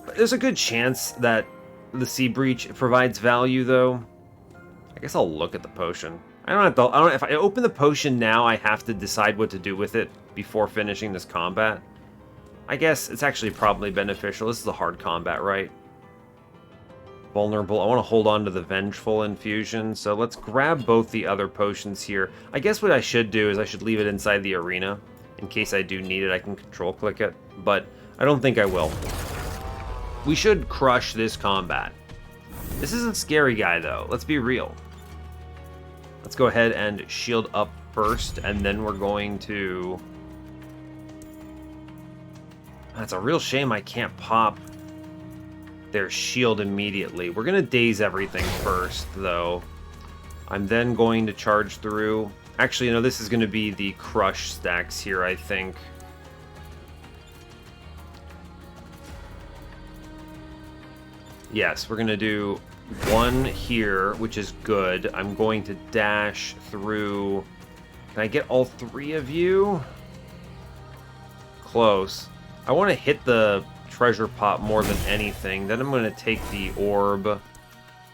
But there's a good chance that the sea breach provides value, though. I guess I'll look at the potion. If I open the potion now, I have to decide what to do with it before finishing this combat. I guess it's actually probably beneficial. This is a hard combat, right? Vulnerable. I want to hold on to the Vengeful Infusion, so let's grab both the other potions here. I guess what I should do is I should leave it inside the arena. In case I do need it, I can control click it, but I don't think I will. We should crush this combat. This is a scary guy, though. Let's be real. Let's go ahead and shield up first, and then we're going to... That's a real shame I can't pop their shield immediately. We're going to daze everything first, though. I'm then going to charge through. Actually, no, this is going to be the crush stacks here, I think. Yes, we're going to do one here, which is good. I'm going to dash through. Can I get all three of you? Close. I want to hit the treasure pot more than anything. Then I'm going to take the orb,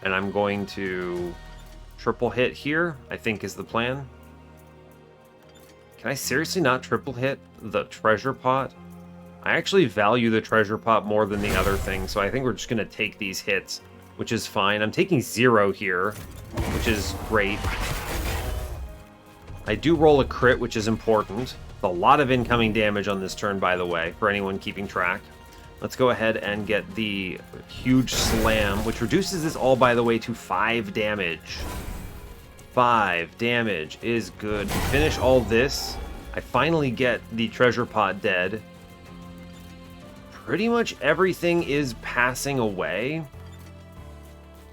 and I'm going to triple hit here, I think is the plan. Can I seriously not triple hit the treasure pot? I actually value the treasure pot more than the other thing, so I think we're just going to take these hits, which is fine. I'm taking 0 here, which is great. I do roll a crit, which is important. A lot of incoming damage on this turn, by the way, for anyone keeping track. Let's go ahead and get the huge slam, which reduces this all, by the way, to 5 damage. 5 damage is good. Finish all this. I finally get the treasure pot dead. Pretty much everything is passing away.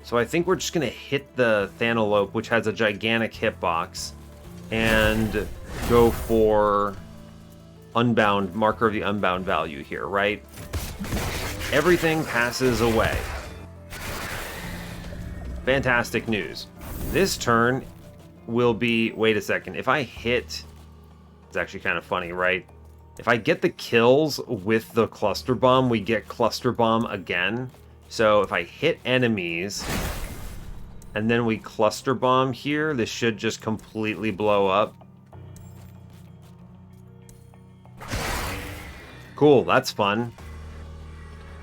So I think we're just going to hit the Thanalope, which has a gigantic hitbox, and go for Unbound, marker of the Unbound value here, right? Everything passes away. Fantastic news. This turn will be... Wait a second. If I hit... It's actually kind of funny, right? If I get the kills with the Cluster Bomb, we get Cluster Bomb again. So if I hit enemies, and then we Cluster Bomb here, this should just completely blow up. Cool, that's fun.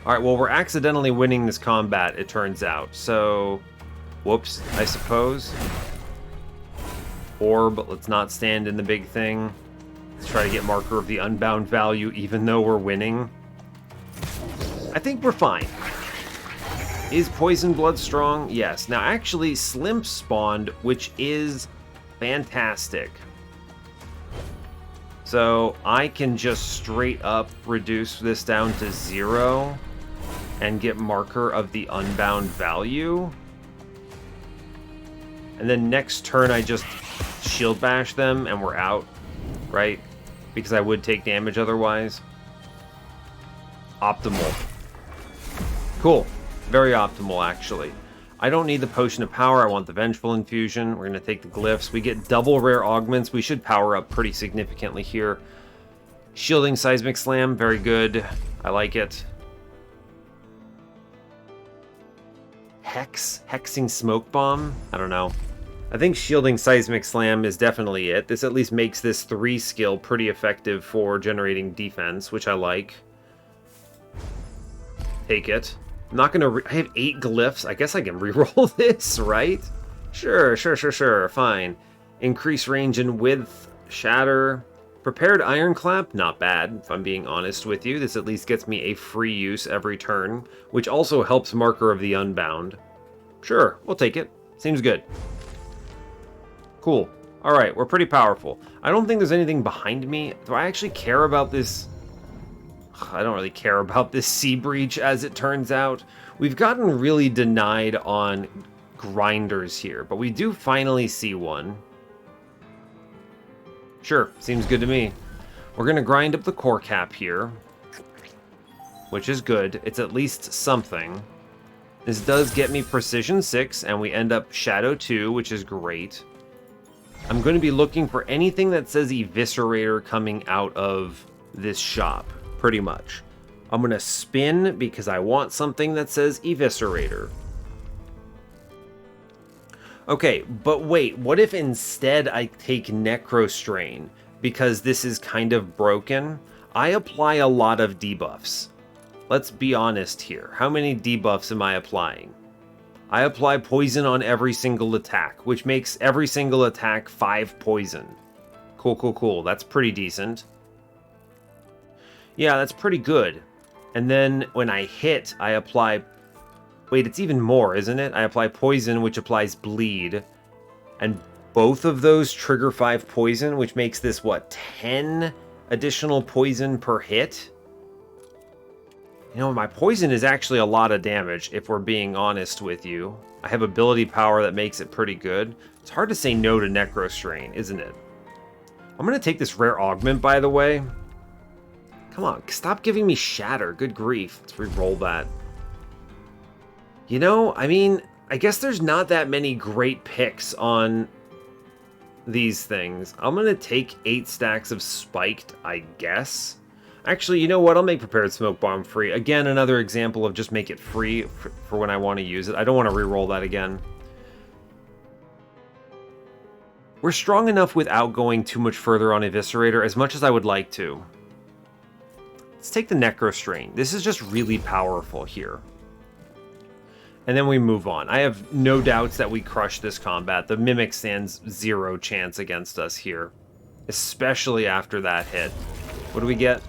Alright, well, we're accidentally winning this combat, it turns out. So, whoops, I suppose. Orb, let's not stand in the big thing. Let's try to get marker of the Unbound value, even though we're winning. I think we're fine. Is Poison Blood strong? Yes. Now, actually, Slimp spawned, which is fantastic. So, I can just straight up reduce this down to 0 and get marker of the Unbound value. And then next turn, I just shield bash them and we're out, right? Because I would take damage otherwise. Optimal. Cool. Very optimal, actually. I don't need the Potion of Power. I want the Vengeful Infusion. We're going to take the Glyphs. We get double rare augments. We should power up pretty significantly here. Shielding Seismic Slam. Very good. I like it. Hexing Smoke Bomb. I don't know. I think shielding Seismic Slam is definitely it. This at least makes this 3 skill pretty effective for generating defense, which I like. Take it. I'm not gonna... I have 8 glyphs. I guess I can reroll this, right? Sure. Fine. Increase range and width. Shatter. Prepared Ironclap? Not bad, if I'm being honest with you. This at least gets me a free use every turn, which also helps Marker of the Unbound. Sure, we'll take it. Seems good. Cool. Alright, we're pretty powerful. I don't think there's anything behind me. Do I actually care about this? I don't really care about this Sea Breach, as it turns out. We've gotten really denied on grinders here, but we do finally see one. Sure, seems good to me. We're going to grind up the core cap here, which is good. It's at least something. This does get me Precision 6, and we end up Shadow 2, which is great. I'm going to be looking for anything that says Eviscerator coming out of this shop, pretty much. I'm going to spin because I want something that says Eviscerator. Okay, but wait, what if instead I take Necrostrain? Because this is kind of broken. I apply a lot of debuffs. Let's be honest here. How many debuffs am I applying? I apply poison on every single attack, which makes every single attack 5 poison. Cool. That's pretty decent. Yeah, that's pretty good. And then when I hit, I apply... Wait, it's even more, isn't it? I apply poison, which applies bleed. And both of those trigger 5 poison, which makes this, what, 10 additional poison per hit? You know, my poison is actually a lot of damage, if we're being honest with you. I have ability power that makes it pretty good. It's hard to say no to Necrostrain, isn't it? I'm going to take this rare augment, by the way. Come on, stop giving me Shatter. Good grief. Let's re-roll that. You know, I mean, I guess there's not that many great picks on these things. I'm going to take 8 stacks of Spiked, I guess. Actually, you know what? I'll make Prepared Smoke Bomb free. Again, another example of just make it free for when I want to use it. I don't want to re-roll that again. We're strong enough without going too much further on Eviscerator, as much as I would like to. Let's take the Necrostrain. This is just really powerful here. And then we move on. I have no doubts that we crush this combat. The Mimic stands 0 chance against us here. Especially after that hit. What do we get?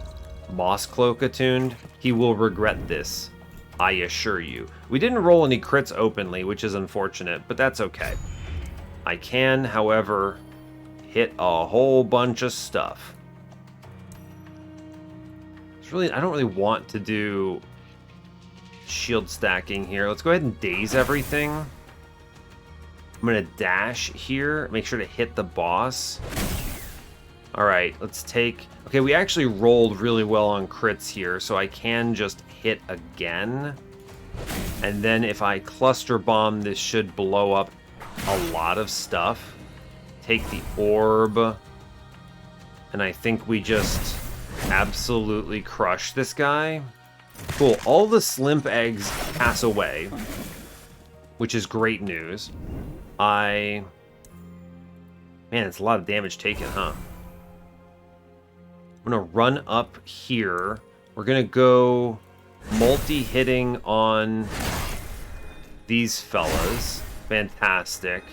Moss Cloak attuned. He will regret this. I assure you. We didn't roll any crits openly, which is unfortunate, but that's okay. I can, however, hit a whole bunch of stuff. I don't really want to do shield stacking here. Let's go ahead and daze everything. I'm going to dash here. Make sure to hit the boss. Alright, let's take... Okay, we actually rolled really well on crits here, so I can just hit again. And then if I cluster bomb, this should blow up a lot of stuff. Take the orb. And I think we just absolutely crush this guy. Cool, all the Slimp eggs pass away, which is great news. Man, it's a lot of damage taken, huh? I'm gonna run up here. We're gonna go multi-hitting on these fellas. Fantastic.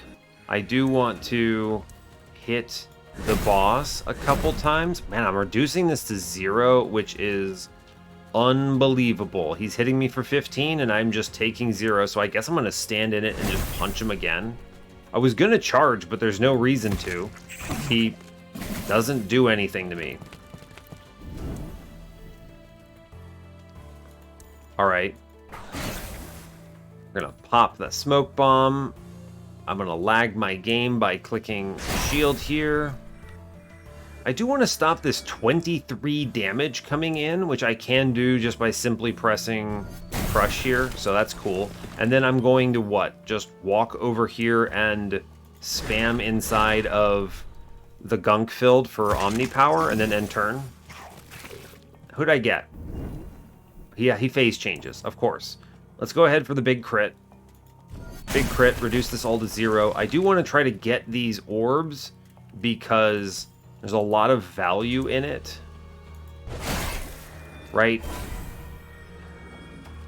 I do want to hit the boss a couple times. Man, I'm reducing this to 0, which is unbelievable. He's hitting me for 15 and I'm just taking 0, so I guess I'm gonna stand in it and just punch him again. I was gonna charge, but there's no reason to. He doesn't do anything to me. Alright. We're gonna pop the smoke bomb. I'm gonna lag my game by clicking shield here. I do want to stop this 23 damage coming in, which I can do just by simply pressing crush here, so that's cool. And then I'm going to what? Just walk over here and spam inside of the gunk filled for Omni Power and then end turn. Who'd I get? Yeah, he phase changes, of course. Let's go ahead for the big crit. Big crit, reduce this all to 0. I do want to try to get these orbs because there's a lot of value in it. Right?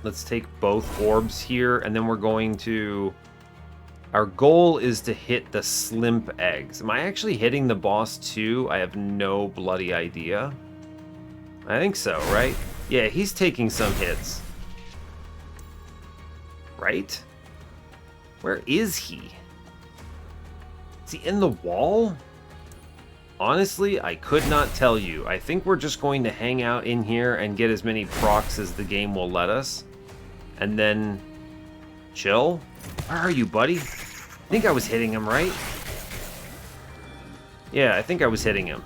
Let's take both orbs here, and then we're going to... Our goal is to hit the Slimp eggs. Am I actually hitting the boss too? I have no bloody idea. I think so, right? Yeah, he's taking some hits. Right? Where is he? Is he in the wall? Honestly, I could not tell you. I think we're just going to hang out in here and get as many procs as the game will let us. And then... chill? Where are you, buddy? I think I was hitting him, right? Yeah, I think I was hitting him.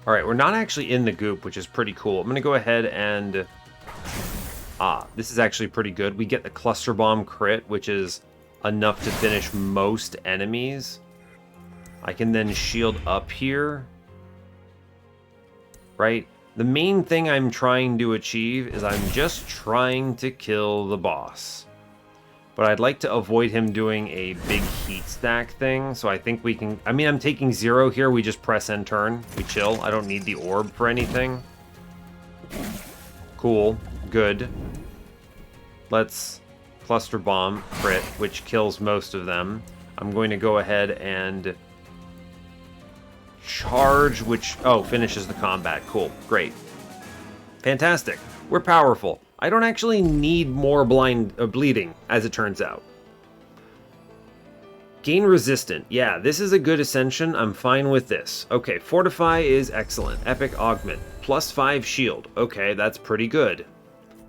Alright, we're not actually in the goop, which is pretty cool. I'm going to go ahead and... this is actually pretty good. We get the cluster bomb crit, which is enough to finish most enemies. I can then shield up here. Right? The main thing I'm trying to achieve is I'm just trying to kill the boss. But I'd like to avoid him doing a big heat stack thing, so I think we can... I mean, I'm taking 0 here. We just press and turn. We chill. I don't need the orb for anything. Cool. Good. Let's cluster bomb crit, which kills most of them. I'm going to go ahead and charge, which... oh, finishes the combat. Cool. Great. Fantastic. We're powerful. I don't actually need more bleeding, as it turns out. Gain resistant. Yeah, this is a good ascension. I'm fine with this. Okay, fortify is excellent. Epic augment. +5 shield. Okay, that's pretty good.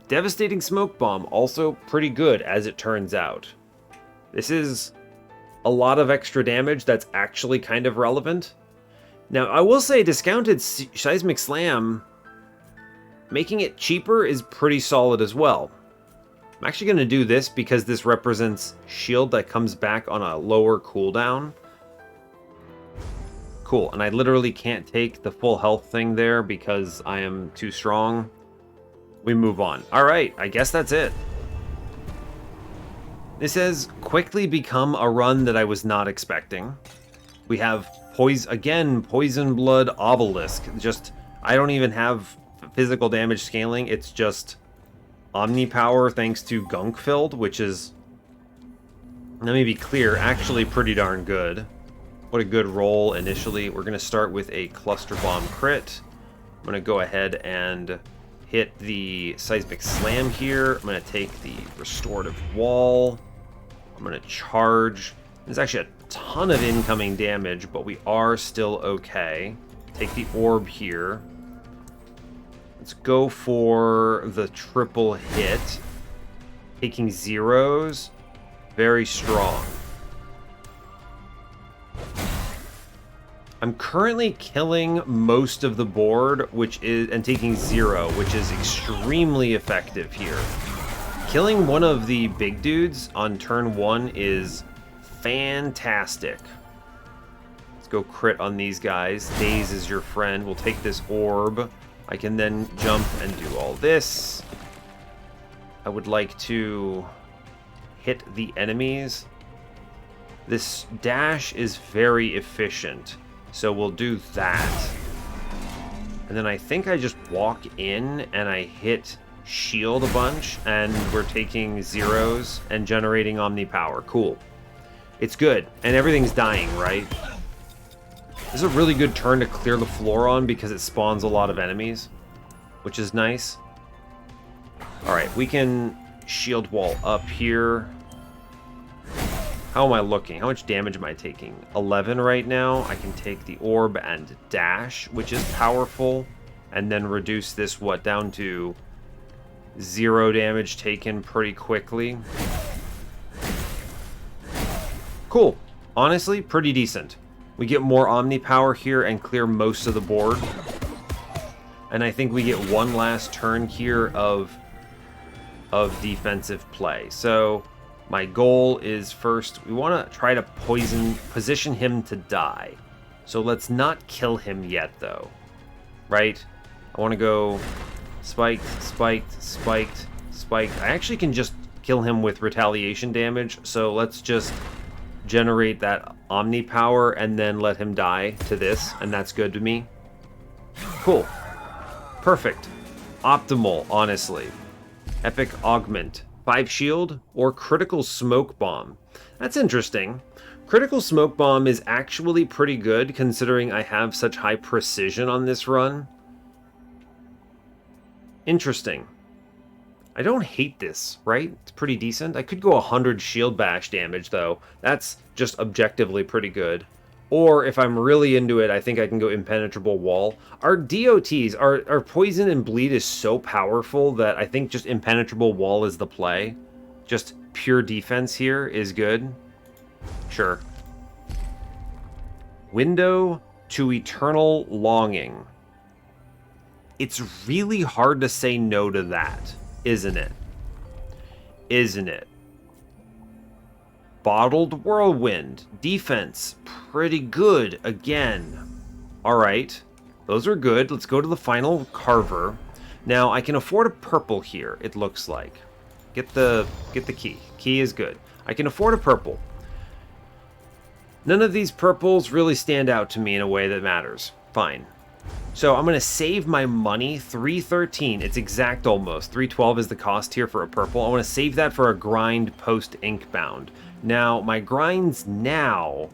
Devastating smoke bomb. Also pretty good, as it turns out. This is a lot of extra damage that's actually kind of relevant. Now, I will say discounted seismic slam... making it cheaper is pretty solid as well. I'm actually going to do this because this represents shield that comes back on a lower cooldown. Cool, and I literally can't take the full health thing there because I am too strong. We move on. Alright, I guess that's it. This has quickly become a run that I was not expecting. We have, Poison Blood Obelisk. Just, I don't even have... physical damage scaling, it's just Omni Power thanks to Gunk Filled, which is, let me be clear, actually pretty darn good. What a good roll initially. We're going to start with a Cluster Bomb crit. I'm going to go ahead and hit the Seismic Slam here. I'm going to take the Restorative Wall. I'm going to charge. There's actually a ton of incoming damage, but we are still okay. Take the Orb here. Let's go for the triple hit. Taking 0s. Very strong. I'm currently killing most of the board, and taking 0, which is extremely effective here. Killing one of the big dudes on turn 1 is fantastic. Let's go crit on these guys. Daze is your friend. We'll take this orb. I can then jump and do all this. I would like to hit the enemies. This dash is very efficient, so we'll do that. And then I think I just walk in and I hit shield a bunch, and we're taking 0s and generating Omni Power. Cool. It's good, and everything's dying, right? This is a really good turn to clear the floor on because it spawns a lot of enemies, which is nice. Alright, we can shield wall up here. How am I looking? How much damage am I taking? 11 right now. I can take the orb and dash, which is powerful, and then reduce this, down to 0 damage taken pretty quickly. Cool. Honestly, pretty decent. We get more Omni Power here and clear most of the board. And I think we get one last turn here of defensive play. So my goal is first, we want to try to position him to die. So let's not kill him yet though. Right? I want to go spiked, spiked, spiked, spiked. I actually can just kill him with retaliation damage, so let's just generate that Omni power and then let him die to this, and that's good to me. Cool. Perfect. Optimal, honestly. Epic Augment. 5 shield or Critical Smoke Bomb. That's interesting. Critical Smoke Bomb is actually pretty good considering I have such high precision on this run. Interesting. I don't hate this, right? It's pretty decent. I could go 100 shield bash damage, though. That's just objectively pretty good. Or, if I'm really into it, I think I can go Impenetrable Wall. Our DOTs, our Poison and Bleed is so powerful that I think just Impenetrable Wall is the play. Just pure defense here is good. Sure. Window to Eternal Longing. It's really hard to say no to that, isn't it? Isn't it? Bottled Whirlwind. Defense. Pretty good again. Alright. Those are good. Let's go to the final Carver. Now, I can afford a purple here, it looks like. Get the key. Key is good. I can afford a purple. None of these purples really stand out to me in a way that matters. Fine. So I'm going to save my money, 313. It's exact almost. 312 is the cost here for a purple. I want to save that for a grind post Inkbound. Now, my grinds now,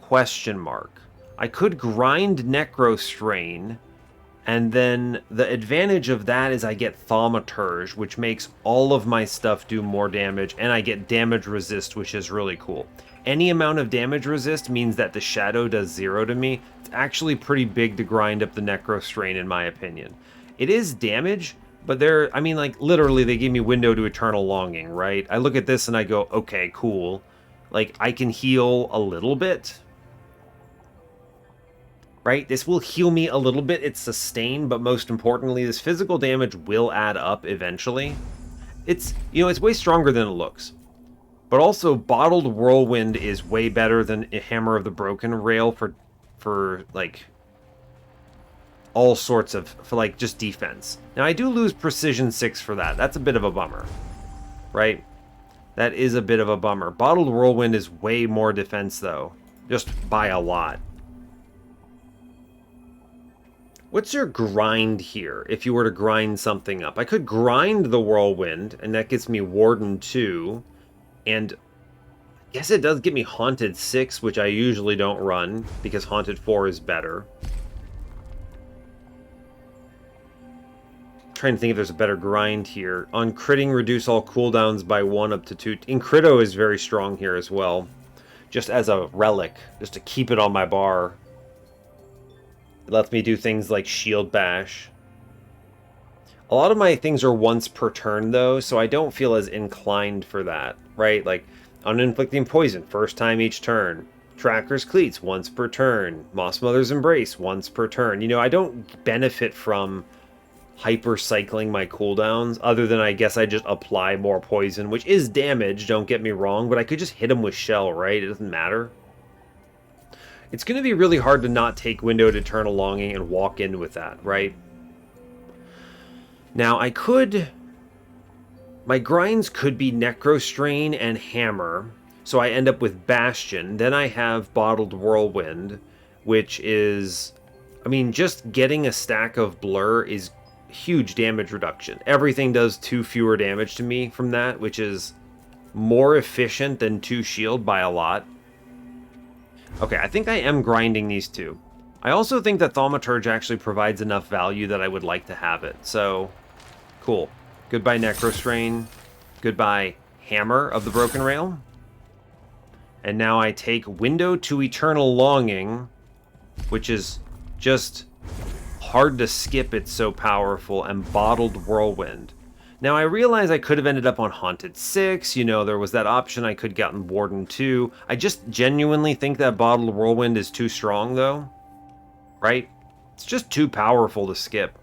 question mark. I could grind Necro Strain, and then the advantage of that is I get Thaumaturge, which makes all of my stuff do more damage, and I get damage resist, which is really cool. Any amount of damage resist means that the shadow does 0 to me. It's actually pretty big to grind up the Necro Strain, in my opinion. It is damage, but they're, I mean, like, literally they gave me Window to Eternal Longing, right? I look at this and I go, okay, cool. Like, I can heal a little bit. Right? This will heal me a little bit. It's sustain, but most importantly, this physical damage will add up eventually. It's, you know, it's way stronger than it looks. But also, Bottled Whirlwind is way better than a Hammer of the Broken Rail for like, all sorts of, for like, just defense. Now, I do lose Precision 6 for that. That's a bit of a bummer. Right? That is a bit of a bummer. Bottled Whirlwind is way more defense, though. Just by a lot. What's your grind here, if you were to grind something up? I could grind the Whirlwind, and that gets me Warden 2. And I guess it does get me Haunted 6, which I usually don't run, because Haunted 4 is better. I'm trying to think if there's a better grind here. On critting, reduce all cooldowns by 1 up to 2. Incrito is very strong here as well. Just as a relic, just to keep it on my bar. It lets me do things like Shield Bash. A lot of my things are once per turn, though, so I don't feel as inclined for that, right? Like, Uninflicting Poison, first time each turn. Tracker's Cleats, once per turn. Moss Mother's Embrace, once per turn. You know, I don't benefit from hyper-cycling my cooldowns, other than I guess I just apply more poison, which is damage, don't get me wrong, but I could just hit him with Shell, right? It doesn't matter. It's going to be really hard to not take Window to Eternal Longing and walk in with that, right? Now, I could... My grinds could be Necro Strain and Hammer, so I end up with Bastion. Then I have Bottled Whirlwind, which is... I mean, just getting a stack of Blur is huge damage reduction. Everything does 2 fewer damage to me from that, which is more efficient than 2 shield by a lot. Okay, I think I am grinding these two. I also think that Thaumaturge actually provides enough value that I would like to have it, so cool. Goodbye Necro Strain. Goodbye Hammer of the Broken Rail. And now I take Window to Eternal Longing, which is just hard to skip, it's so powerful, and Bottled Whirlwind. Now, I realize I could have ended up on Haunted 6, you know, there was that option, I could gotten Warden 2. I just genuinely think that Bottled Whirlwind is too strong, though. Right? It's just too powerful to skip.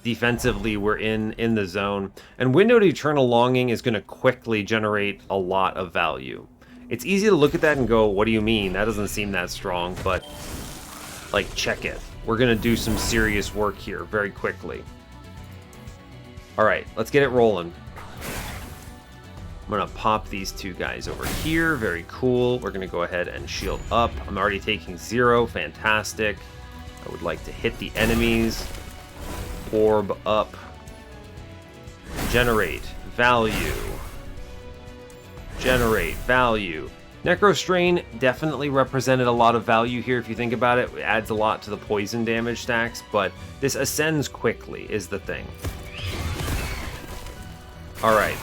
Defensively, we're in the zone. And Window to Eternal Longing is going to quickly generate a lot of value. It's easy to look at that and go, what do you mean? That doesn't seem that strong, but, like, check it. We're going to do some serious work here very quickly. Alright, let's get it rolling. going to pop these two guys over here. Very cool. We're going to go ahead and shield up. I'm already taking 0. Fantastic. I would like to hit the enemies. Orb up. Generate value. Generate value. Necrostrain definitely represented a lot of value here if you think about it. It adds a lot to the poison damage stacks, but this ascends quickly is the thing. Alright.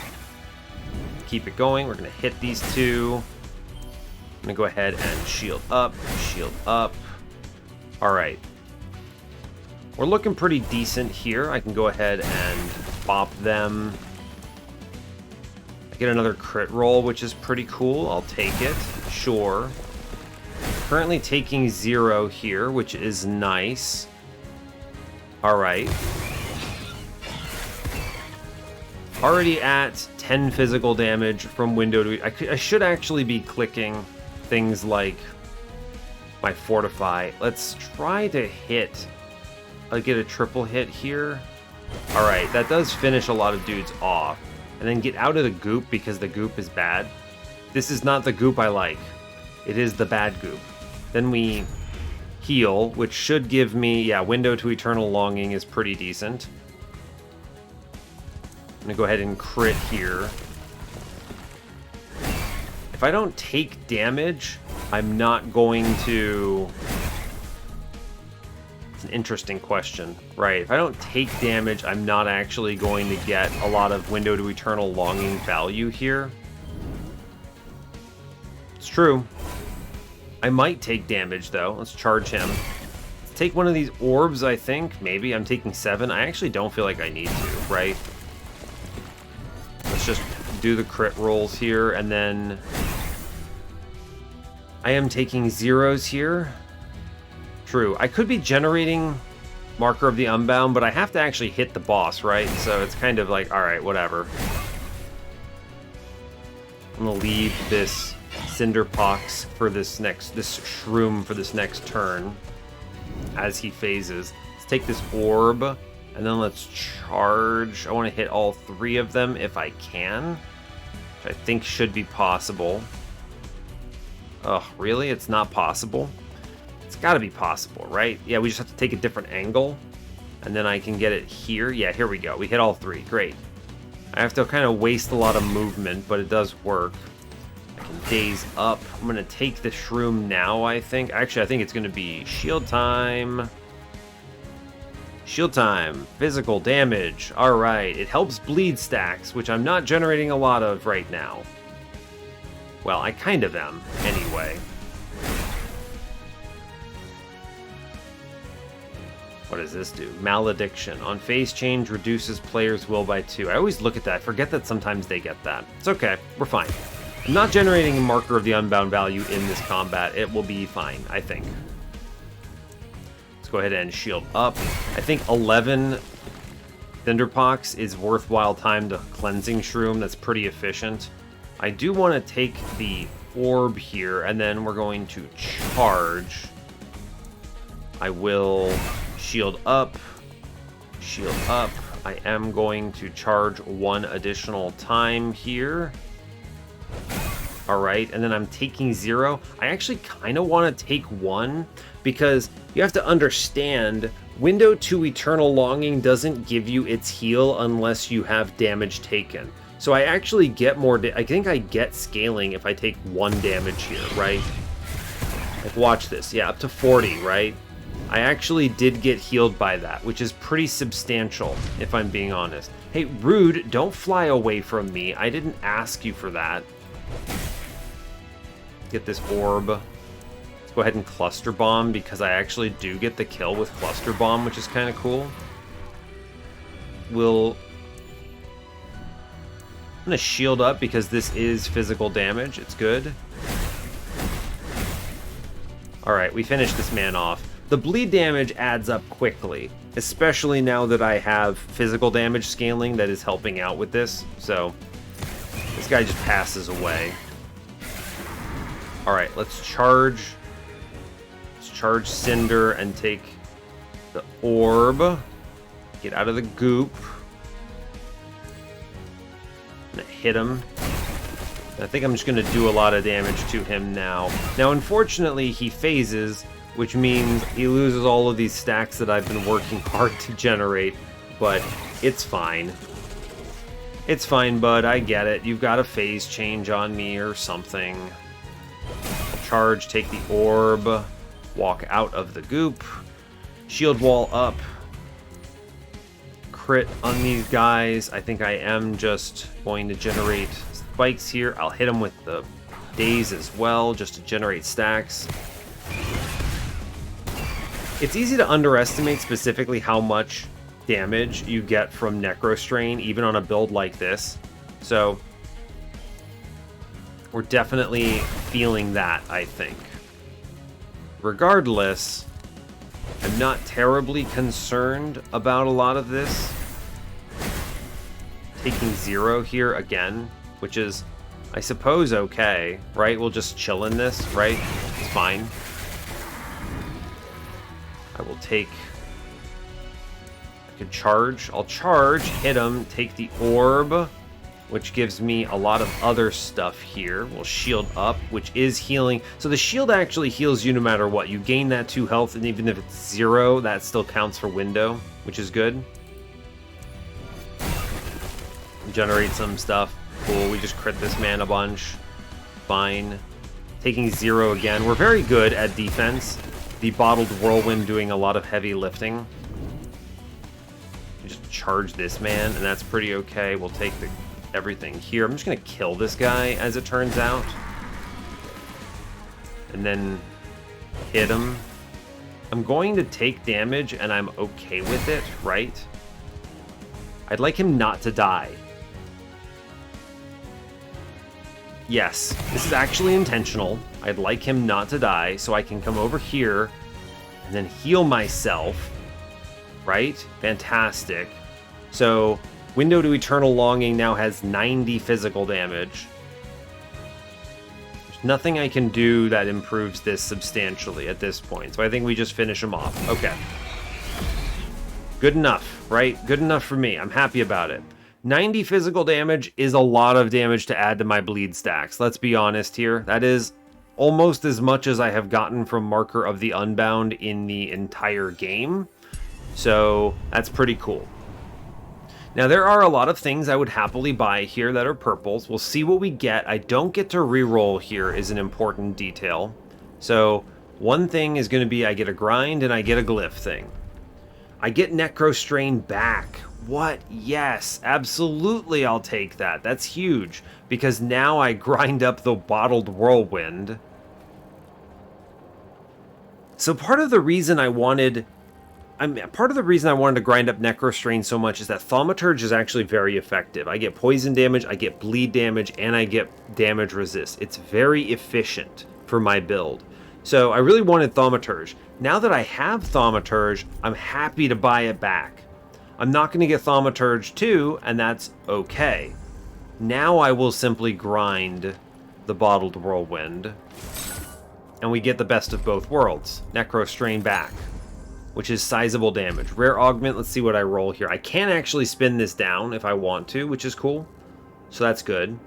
Keep it going. We're going to hit these two. I'm going to go ahead and shield up. Shield up. Alright. We're looking pretty decent here. I can go ahead and bop them. I get another crit roll, which is pretty cool. I'll take it. Sure. Currently taking 0 here, which is nice. Alright. Already at 10 physical damage from window to... I should actually be clicking things like my Fortify. Let's try to hit... I'll get a triple hit here. Alright, that does finish a lot of dudes off. And then get out of the goop because the goop is bad. This is not the goop I like. It is the bad goop. Then we heal, which should give me... Yeah, window to eternal longing is pretty decent. I'm going to go ahead and crit here. If I don't take damage, I'm not going to... It's an interesting question. Right, if I don't take damage, I'm not actually going to get a lot of window to eternal longing value here. It's true. I might take damage, though. Let's charge him. Let's take one of these orbs, I think. Maybe. I'm taking 7. I actually don't feel like I need to, right? Let's just do the crit rolls here, and then... I am taking 0s here. True. I could be generating Marker of the Unbound, but I have to actually hit the boss, right? So it's kind of like, alright, whatever. I'm gonna leave this Cinderpox for this shroom for this next turn as he phases. Let's take this orb, and then let's charge. I want to hit all 3 of them if I can, which I think should be possible. Ugh, really? It's not possible? It's got to be possible, right? Yeah, we just have to take a different angle, and then I can get it here. Yeah, here we go. We hit all 3. Great. I have to kind of waste a lot of movement, but it does work. I can daze up. I'm going to take the shroom now, I think. Actually, I think it's going to be shield time. Shield time. Physical damage. All right. It helps bleed stacks, which I'm not generating a lot of right now. Well, I kind of am, anyway. What does this do? Malediction. On phase change, reduces player's will by 2. I always look at that. I forget that sometimes they get that. It's okay. We're fine. I'm not generating a Marker of the Unbound value in this combat. It will be fine, I think. Let's go ahead and shield up. I think 11 Cinderpox is worthwhile time to cleansing shroom. That's pretty efficient. I do want to take the orb here, and then we're going to charge. I will... Shield up. Shield up. I am going to charge 1 additional time here. Alright, and then I'm taking 0. I actually kind of want to take 1 because you have to understand window to eternal longing doesn't give you its heal unless you have damage taken. So I actually get more... I think I get scaling if I take 1 damage here, right? Like, watch this. Yeah, up to 40, right? I actually did get healed by that, which is pretty substantial, if I'm being honest. Hey, rude, don't fly away from me. I didn't ask you for that. Get this orb. Let's go ahead and cluster bomb, because I actually do get the kill with cluster bomb, which is kind of cool. I'm going to shield up, because this is physical damage. It's good. Alright, we finished this man off. The bleed damage adds up quickly, especially now that I have physical damage scaling that is helping out with this. So, this guy just passes away. Alright, let's charge. Let's charge Cinder and take the orb. Get out of the goop. I'm gonna hit him. I think I'm just going to do a lot of damage to him now. Now, unfortunately, he phases, which means he loses all of these stacks that I've been working hard to generate, but it's fine. It's fine, bud. I get it. You've got a phase change on me or something. Charge, take the orb, walk out of the goop, shield wall up, crit on these guys. I think I am just going to generate spikes here. I'll hit them with the daze as well, just to generate stacks. It's easy to underestimate specifically how much damage you get from Necrostrain, even on a build like this. So we're definitely feeling that, I think. Regardless, I'm not terribly concerned about a lot of this. Taking 0 here again, which is, I suppose, okay, right? We'll just chill in this, right? It's fine. I will take... I could charge. I'll charge, hit him, take the orb, which gives me a lot of other stuff here. We'll shield up, which is healing. So the shield actually heals you no matter what. You gain that 2 health, and even if it's 0, that still counts for window, which is good. Generate some stuff. Cool, we just crit this man a bunch. Fine. Taking 0 again. We're very good at defense. The Bottled Whirlwind doing a lot of heavy lifting. Just charge this man, and that's pretty okay. We'll take everything here. I'm just going to kill this guy, as it turns out. And then hit him. I'm going to take damage, and I'm okay with it, right? I'd like him not to die. Yes, this is actually intentional. I'd like him not to die, so I can come over here and then heal myself, right? Fantastic. So, Window to Eternal Longing now has 90 physical damage. There's nothing I can do that improves this substantially at this point, so I think we just finish him off. Okay. Good enough, right? Good enough for me. I'm happy about it. 90 physical damage is a lot of damage to add to my bleed stacks. Let's be honest here. That is almost as much as I have gotten from Marker of the Unbound in the entire game. So that's pretty cool. Now there are a lot of things I would happily buy here that are purples. We'll see what we get. I don't get to reroll here is an important detail. So one thing is going to be I get a grind and I get a glyph thing. I get Necrostrain back. What? Yes, absolutely I'll take that. That's huge, because now I grind up the Bottled Whirlwind. So part of the reason I wanted to grind up Necrostrain so much is that Thaumaturge is actually very effective. I get poison damage, I get bleed damage, and I get damage resist. It's very efficient for my build. So I really wanted Thaumaturge. Now that I have Thaumaturge, I'm happy to buy it back. I'm not going to get Thaumaturge 2, and that's okay. Now I will simply grind the Bottled Whirlwind, and we get the best of both worlds. Necrostrain back, which is sizable damage. Rare Augment, let's see what I roll here. I can actually spin this down if I want to, which is cool. So that's good.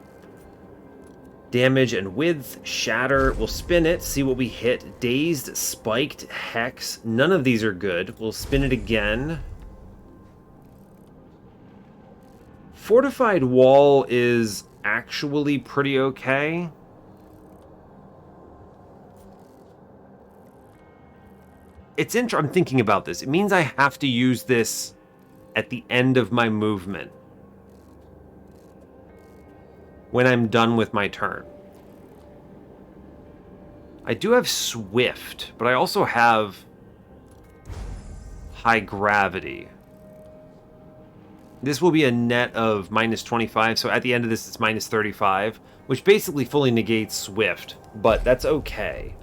Damage and Width, Shatter. We'll spin it, see what we hit. Dazed, Spiked, Hex. None of these are good. We'll spin it again. Fortified Wall is actually pretty okay. It's I'm thinking about this. It means I have to use this at the end of my movement, when I'm done with my turn. I do have Swift, but I also have High Gravity. This will be a net of minus 25, so at the end of this it's minus 35, which basically fully negates Swift, but that's okay.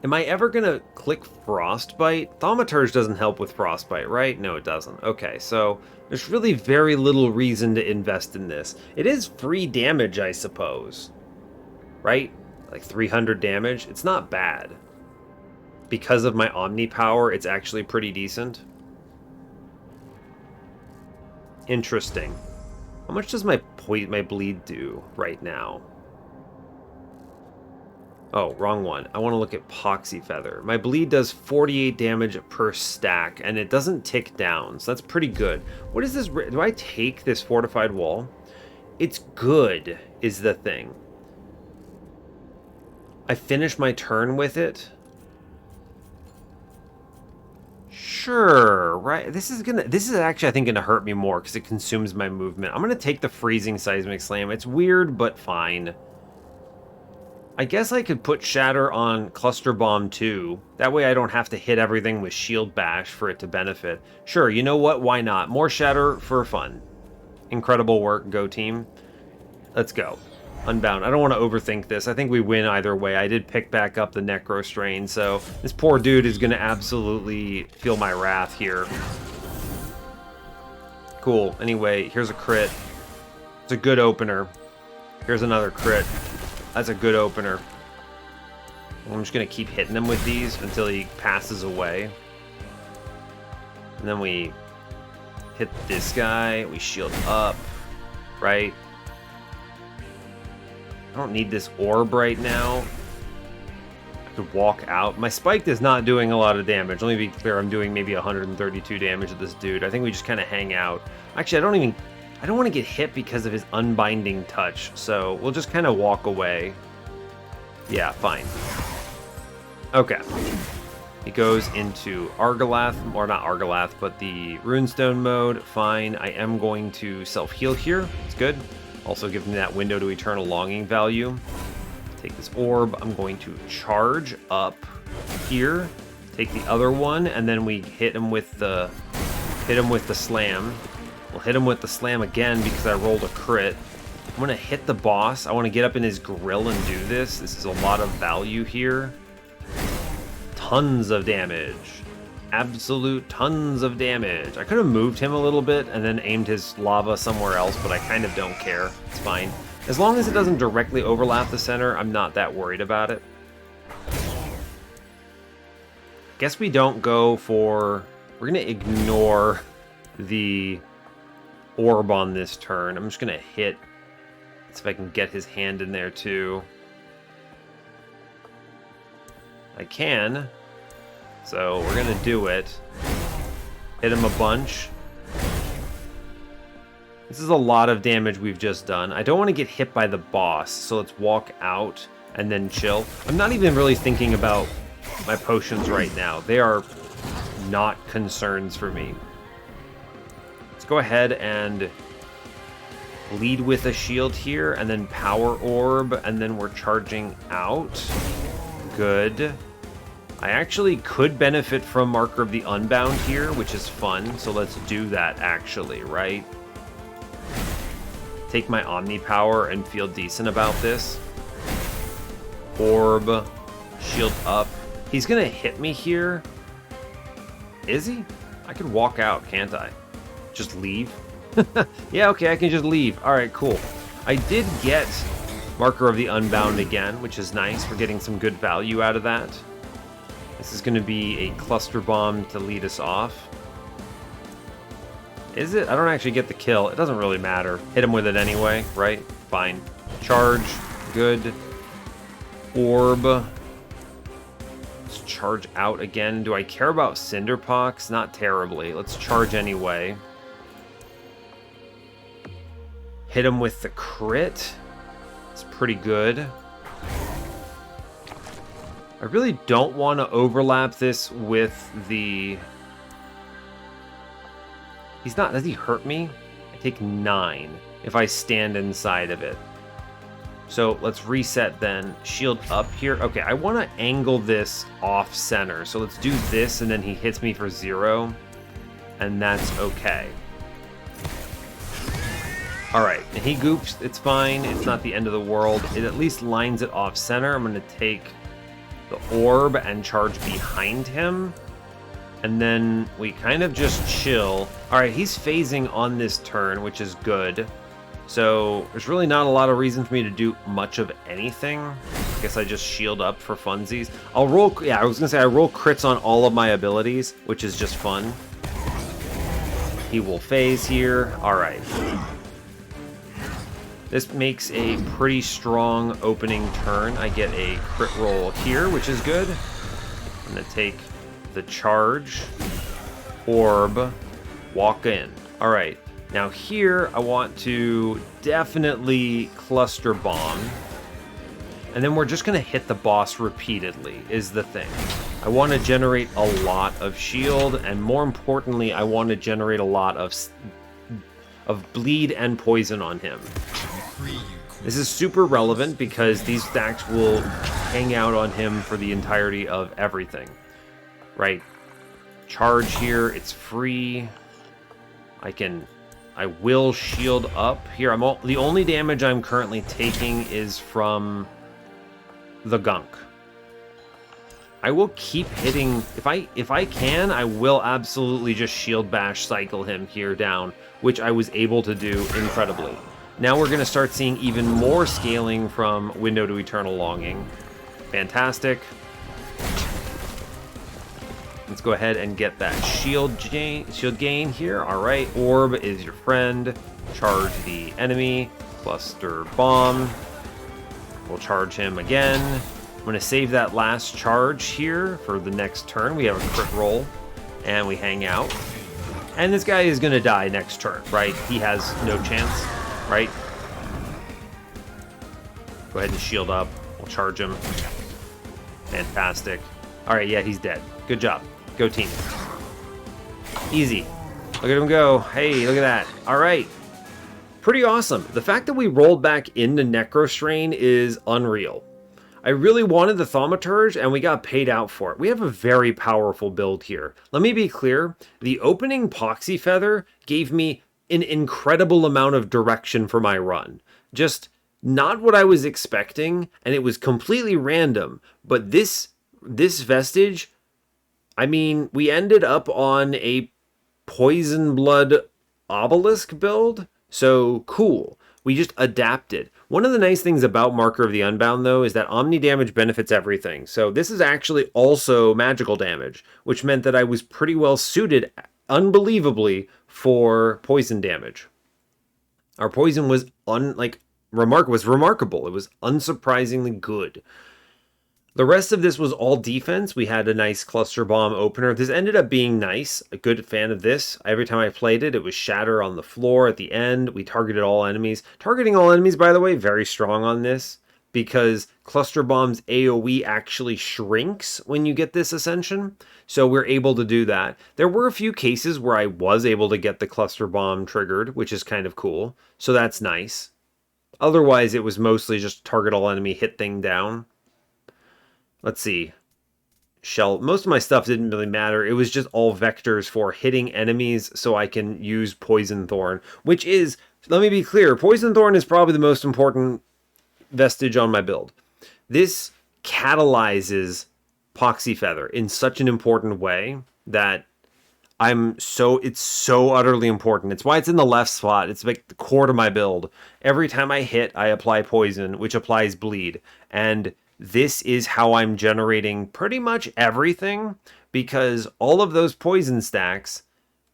Am I ever going to click Frostbite? Thaumaturge doesn't help with Frostbite, right? No, it doesn't. Okay, so there's really very little reason to invest in this. It is free damage, I suppose. Right? Like 300 damage. It's not bad. Because of my Omni power, it's actually pretty decent. Interesting. How much does my bleed do right now? Oh, wrong one. I want to look at Poxy Feather. My bleed does 48 damage per stack, and it doesn't tick down, so that's pretty good. What is this? Do I take this fortified wall? It's good, is the thing. I finish my turn with it. Sure, right. This is actually, I think, gonna hurt me more because it consumes my movement. I'm gonna take the freezing seismic slam. It's weird, but fine. I guess I could put Shatter on Cluster Bomb too. That way I don't have to hit everything with Shield Bash for it to benefit. Sure, you know what? Why not? More Shatter for fun. Incredible work, go team. Let's go. Unbound. I don't want to overthink this. I think we win either way. I did pick back up the Necro Strain, so this poor dude is going to absolutely feel my wrath here. Cool. Anyway, here's a crit. It's a good opener. Here's another crit. That's a good opener. I'm just going to keep hitting him with these until he passes away. And then we hit this guy. We shield up, right? I don't need this orb right now. I could walk out. My spike is not doing a lot of damage. Let me be clear, I'm doing maybe 132 damage to this dude. I think we just kind of hang out. Actually, I don't want to get hit because of his unbinding touch, so we'll just kind of walk away. Yeah, fine. Okay. It goes into Argalath, or not Argalath, but the Runestone mode. Fine. I am going to self-heal here. It's good. Also gives me that window to eternal longing value. Take this orb. I'm going to charge up here. Take the other one, and then we hit him with the slam. We'll hit him with the slam again because I rolled a crit. I'm gonna hit the boss. I want to get up in his grill and do this. This is a lot of value here. Tons of damage. Absolute tons of damage. I could have moved him a little bit and then aimed his lava somewhere else, but I kind of don't care. It's fine. As long as it doesn't directly overlap the center, I'm not that worried about it. Guess we don't go for... We're going to ignore the orb on this turn. I'm just going to hit. See if I can get his hand in there too. I can. So we're going to do it. Hit him a bunch. This is a lot of damage we've just done. I don't want to get hit by the boss, so let's walk out and then chill. I'm not even really thinking about my potions right now. They are not concerns for me. Let's go ahead and lead with a shield here, and then power orb, and then we're charging out. Good. I actually could benefit from Marker of the Unbound here, which is fun, so let's do that actually, right? Take my Omni Power and feel decent about this. Orb, shield up. He's gonna hit me here. Is he? I could walk out, can't I? Just leave? Yeah, okay, I can just leave. Alright, cool. I did get Marker of the Unbound again, which is nice. We're getting some good value out of that. This is going to be a cluster bomb to lead us off. Is it? I don't actually get the kill. It doesn't really matter. Hit him with it anyway, right? Fine. Charge. Good. Orb. Let's charge out again. Do I care about Cinderpox? Not terribly. Let's charge anyway. Hit him with the crit. It's pretty good. I really don't want to overlap this with the... He's not... Does he hurt me? I take 9 if I stand inside of it. So let's reset then. Shield up here. Okay, I want to angle this off center. So let's do this, and then he hits me for 0. And that's okay. Alright, and he goops. It's fine. It's not the end of the world. It at least lines it off center. I'm going to take the orb and charge behind him, and then we kind of just chill. All right, he's phasing on this turn, which is good, so there's really not a lot of reason for me to do much of anything. I guess I just shield up for funsies. I'll roll, yeah, I was gonna say I roll crits on all of my abilities, which is just fun. He will phase here. All right, This makes a pretty strong opening turn. I get a crit roll here, which is good. I'm going to take the charge, orb, walk in. All right, now here I want to definitely cluster bomb. And then we're just going to hit the boss repeatedly, is the thing. I want to generate a lot of shield, and more importantly, I want to generate a lot of bleed and poison on him. This is super relevant because these stacks will hang out on him for the entirety of everything. Right? Charge here, it's free. I will shield up here. The only damage I'm currently taking is from the gunk. I will keep hitting, if I can, I will absolutely just shield bash cycle him here down, which I was able to do incredibly. Now we're going to start seeing even more scaling from Window to Eternal Longing. Fantastic. Let's go ahead and get that shield gain here. All right, orb is your friend. Charge the enemy. Cluster bomb. We'll charge him again. I'm going to save that last charge here for the next turn. We have a crit roll, and we hang out. And this guy is going to die next turn, right? He has no chance, right? Go ahead and shield up. We'll charge him. Fantastic. All right, yeah, he's dead. Good job. Go team. Easy. Look at him go. Hey, look at that. All right. Pretty awesome. The fact that we rolled back into Necrostrain is unreal. I really wanted the Thaumaturge, and we got paid out for it. We have a very powerful build here. Let me be clear. The opening Poxy Feather gave me an incredible amount of direction for my run. Just not what I was expecting, and it was completely random. But this Vestige, I mean, we ended up on a Poison Blood Obelisk build. So cool. We just adapted. One of the nice things about Marker of the Unbound, though, is that Omni damage benefits everything. So this is actually also magical damage, which meant that I was pretty well suited, unbelievably, for poison damage. Our poison was remarkable. It was unsurprisingly good. The rest of this was all defense. We had a nice cluster bomb opener. This ended up being nice. A good fan of this. Every time I played it, it was shatter on the floor at the end. We targeted all enemies. Targeting all enemies, by the way, very strong on this, because cluster bomb's AoE actually shrinks when you get this ascension. So we're able to do that. There were a few cases where I was able to get the cluster bomb triggered, which is kind of cool. So that's nice. Otherwise, it was mostly just target all enemy, hit thing down. Let's see. Most of my stuff didn't really matter. It was just all vectors for hitting enemies so I can use Poison Thorn, which is, let me be clear, Poison Thorn is probably the most important vestige on my build. This catalyzes Poxy Feather in such an important way that it's so utterly important. It's why it's in the left spot. It's like the core to my build. Every time I hit, I apply poison, which applies bleed. And this is how I'm generating pretty much everything, because all of those poison stacks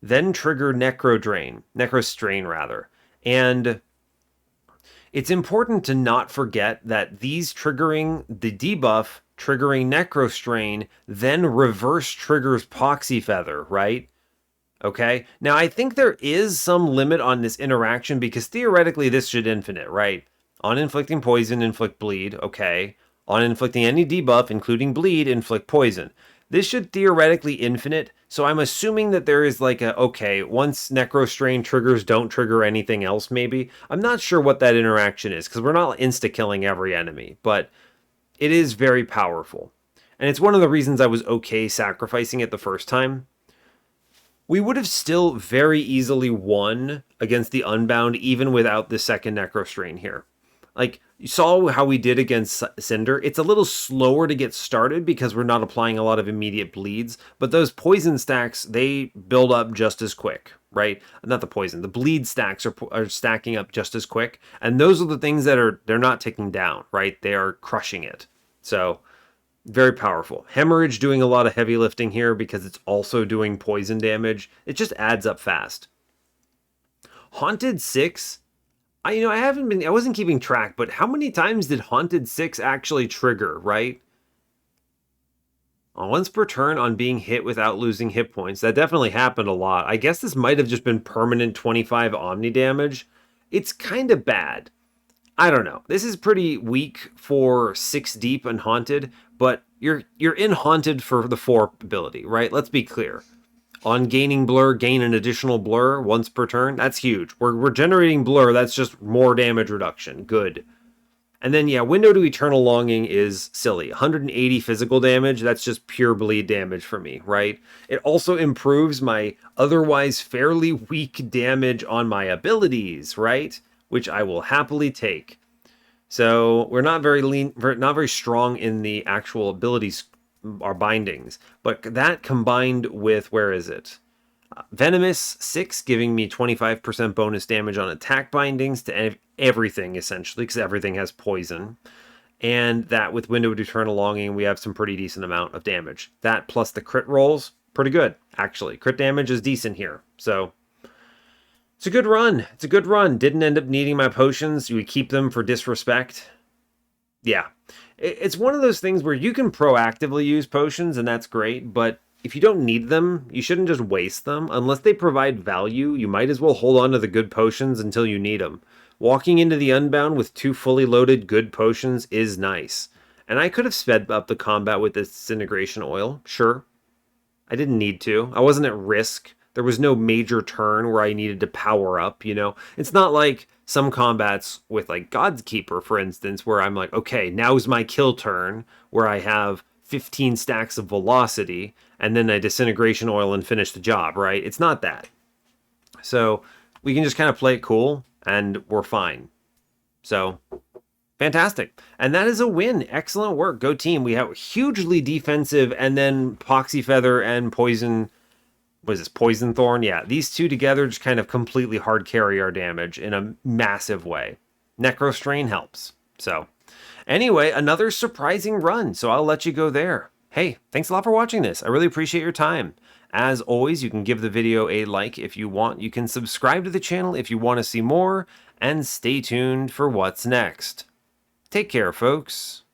then trigger Necrostrain rather. And it's important to not forget that these triggering the debuff, triggering Necrostrain, then reverse triggers Poxy Feather, right? Okay, now I think there is some limit on this interaction, because theoretically this should infinite, right? On inflicting poison, inflict bleed, okay. On inflicting any debuff, including bleed, inflict poison. This should theoretically infinite, so I'm assuming that there is like once Necrostrain triggers, don't trigger anything else maybe. I'm not sure what that interaction is, because we're not insta-killing every enemy, but it is very powerful. And it's one of the reasons I was okay sacrificing it the first time. We would have still very easily won against the Unbound even without the second Necrostrain here. Like, you saw how we did against Cinder. It's a little slower to get started because we're not applying a lot of immediate bleeds, but those poison stacks, they build up just as quick, right? Not the poison, the bleed stacks are stacking up just as quick, and those are the things that they're not ticking down, right? They are crushing it. So, very powerful. Hemorrhage doing a lot of heavy lifting here because it's also doing poison damage. It just adds up fast. Haunted 6, I wasn't keeping track, but how many times did Haunted 6 actually trigger, right? Once per turn on being hit without losing hit points. That definitely happened a lot. I guess this might have just been permanent 25 Omni damage. It's kind of bad. I don't know. This is pretty weak for 6 deep and Haunted, but you're in Haunted for the 4 ability, right? Let's be clear. On gaining blur, gain an additional blur once per turn. That's huge. We're generating blur. That's just more damage reduction. Good. And then, yeah, Window to Eternal Longing is silly. 180 physical damage, that's just pure bleed damage for me, right? It also improves my otherwise fairly weak damage on my abilities, right? Which I will happily take. So we're not very not very strong in the actual abilities, our bindings. But that combined with, where is it? Venomous 6, giving me 25% bonus damage on attack bindings to everything, essentially, because everything has poison. And that with Window of Eternal Longing, we have some pretty decent amount of damage. That plus the crit rolls, pretty good, actually. Crit damage is decent here. So it's a good run. It's a good run. Didn't end up needing my potions. We keep them for disrespect. Yeah. It's one of those things where you can proactively use potions, and that's great, but if you don't need them, you shouldn't just waste them. Unless they provide value, you might as well hold on to the good potions until you need them. Walking into the Unbound with 2 fully loaded good potions is nice. And I could have sped up the combat with this disintegration oil, sure. I didn't need to. I wasn't at risk. There was no major turn where I needed to power up, you know? It's not like some combats with, like, God's Keeper, for instance, where I'm like, okay, now's my kill turn, where I have 15 stacks of velocity, and then a disintegration oil and finish the job, right? It's not that. So we can just kind of play it cool, and we're fine. So, fantastic. And that is a win. Excellent work. Go team. We have hugely defensive, and then Poxy Feather and Poison... What is this? Poison Thorn? Yeah, these two together just kind of completely hard carry our damage in a massive way. Necro Strain helps. So, anyway, another surprising run, so I'll let you go there. Hey, thanks a lot for watching this. I really appreciate your time. As always, you can give the video a like if you want. You can subscribe to the channel if you want to see more, and stay tuned for what's next. Take care, folks.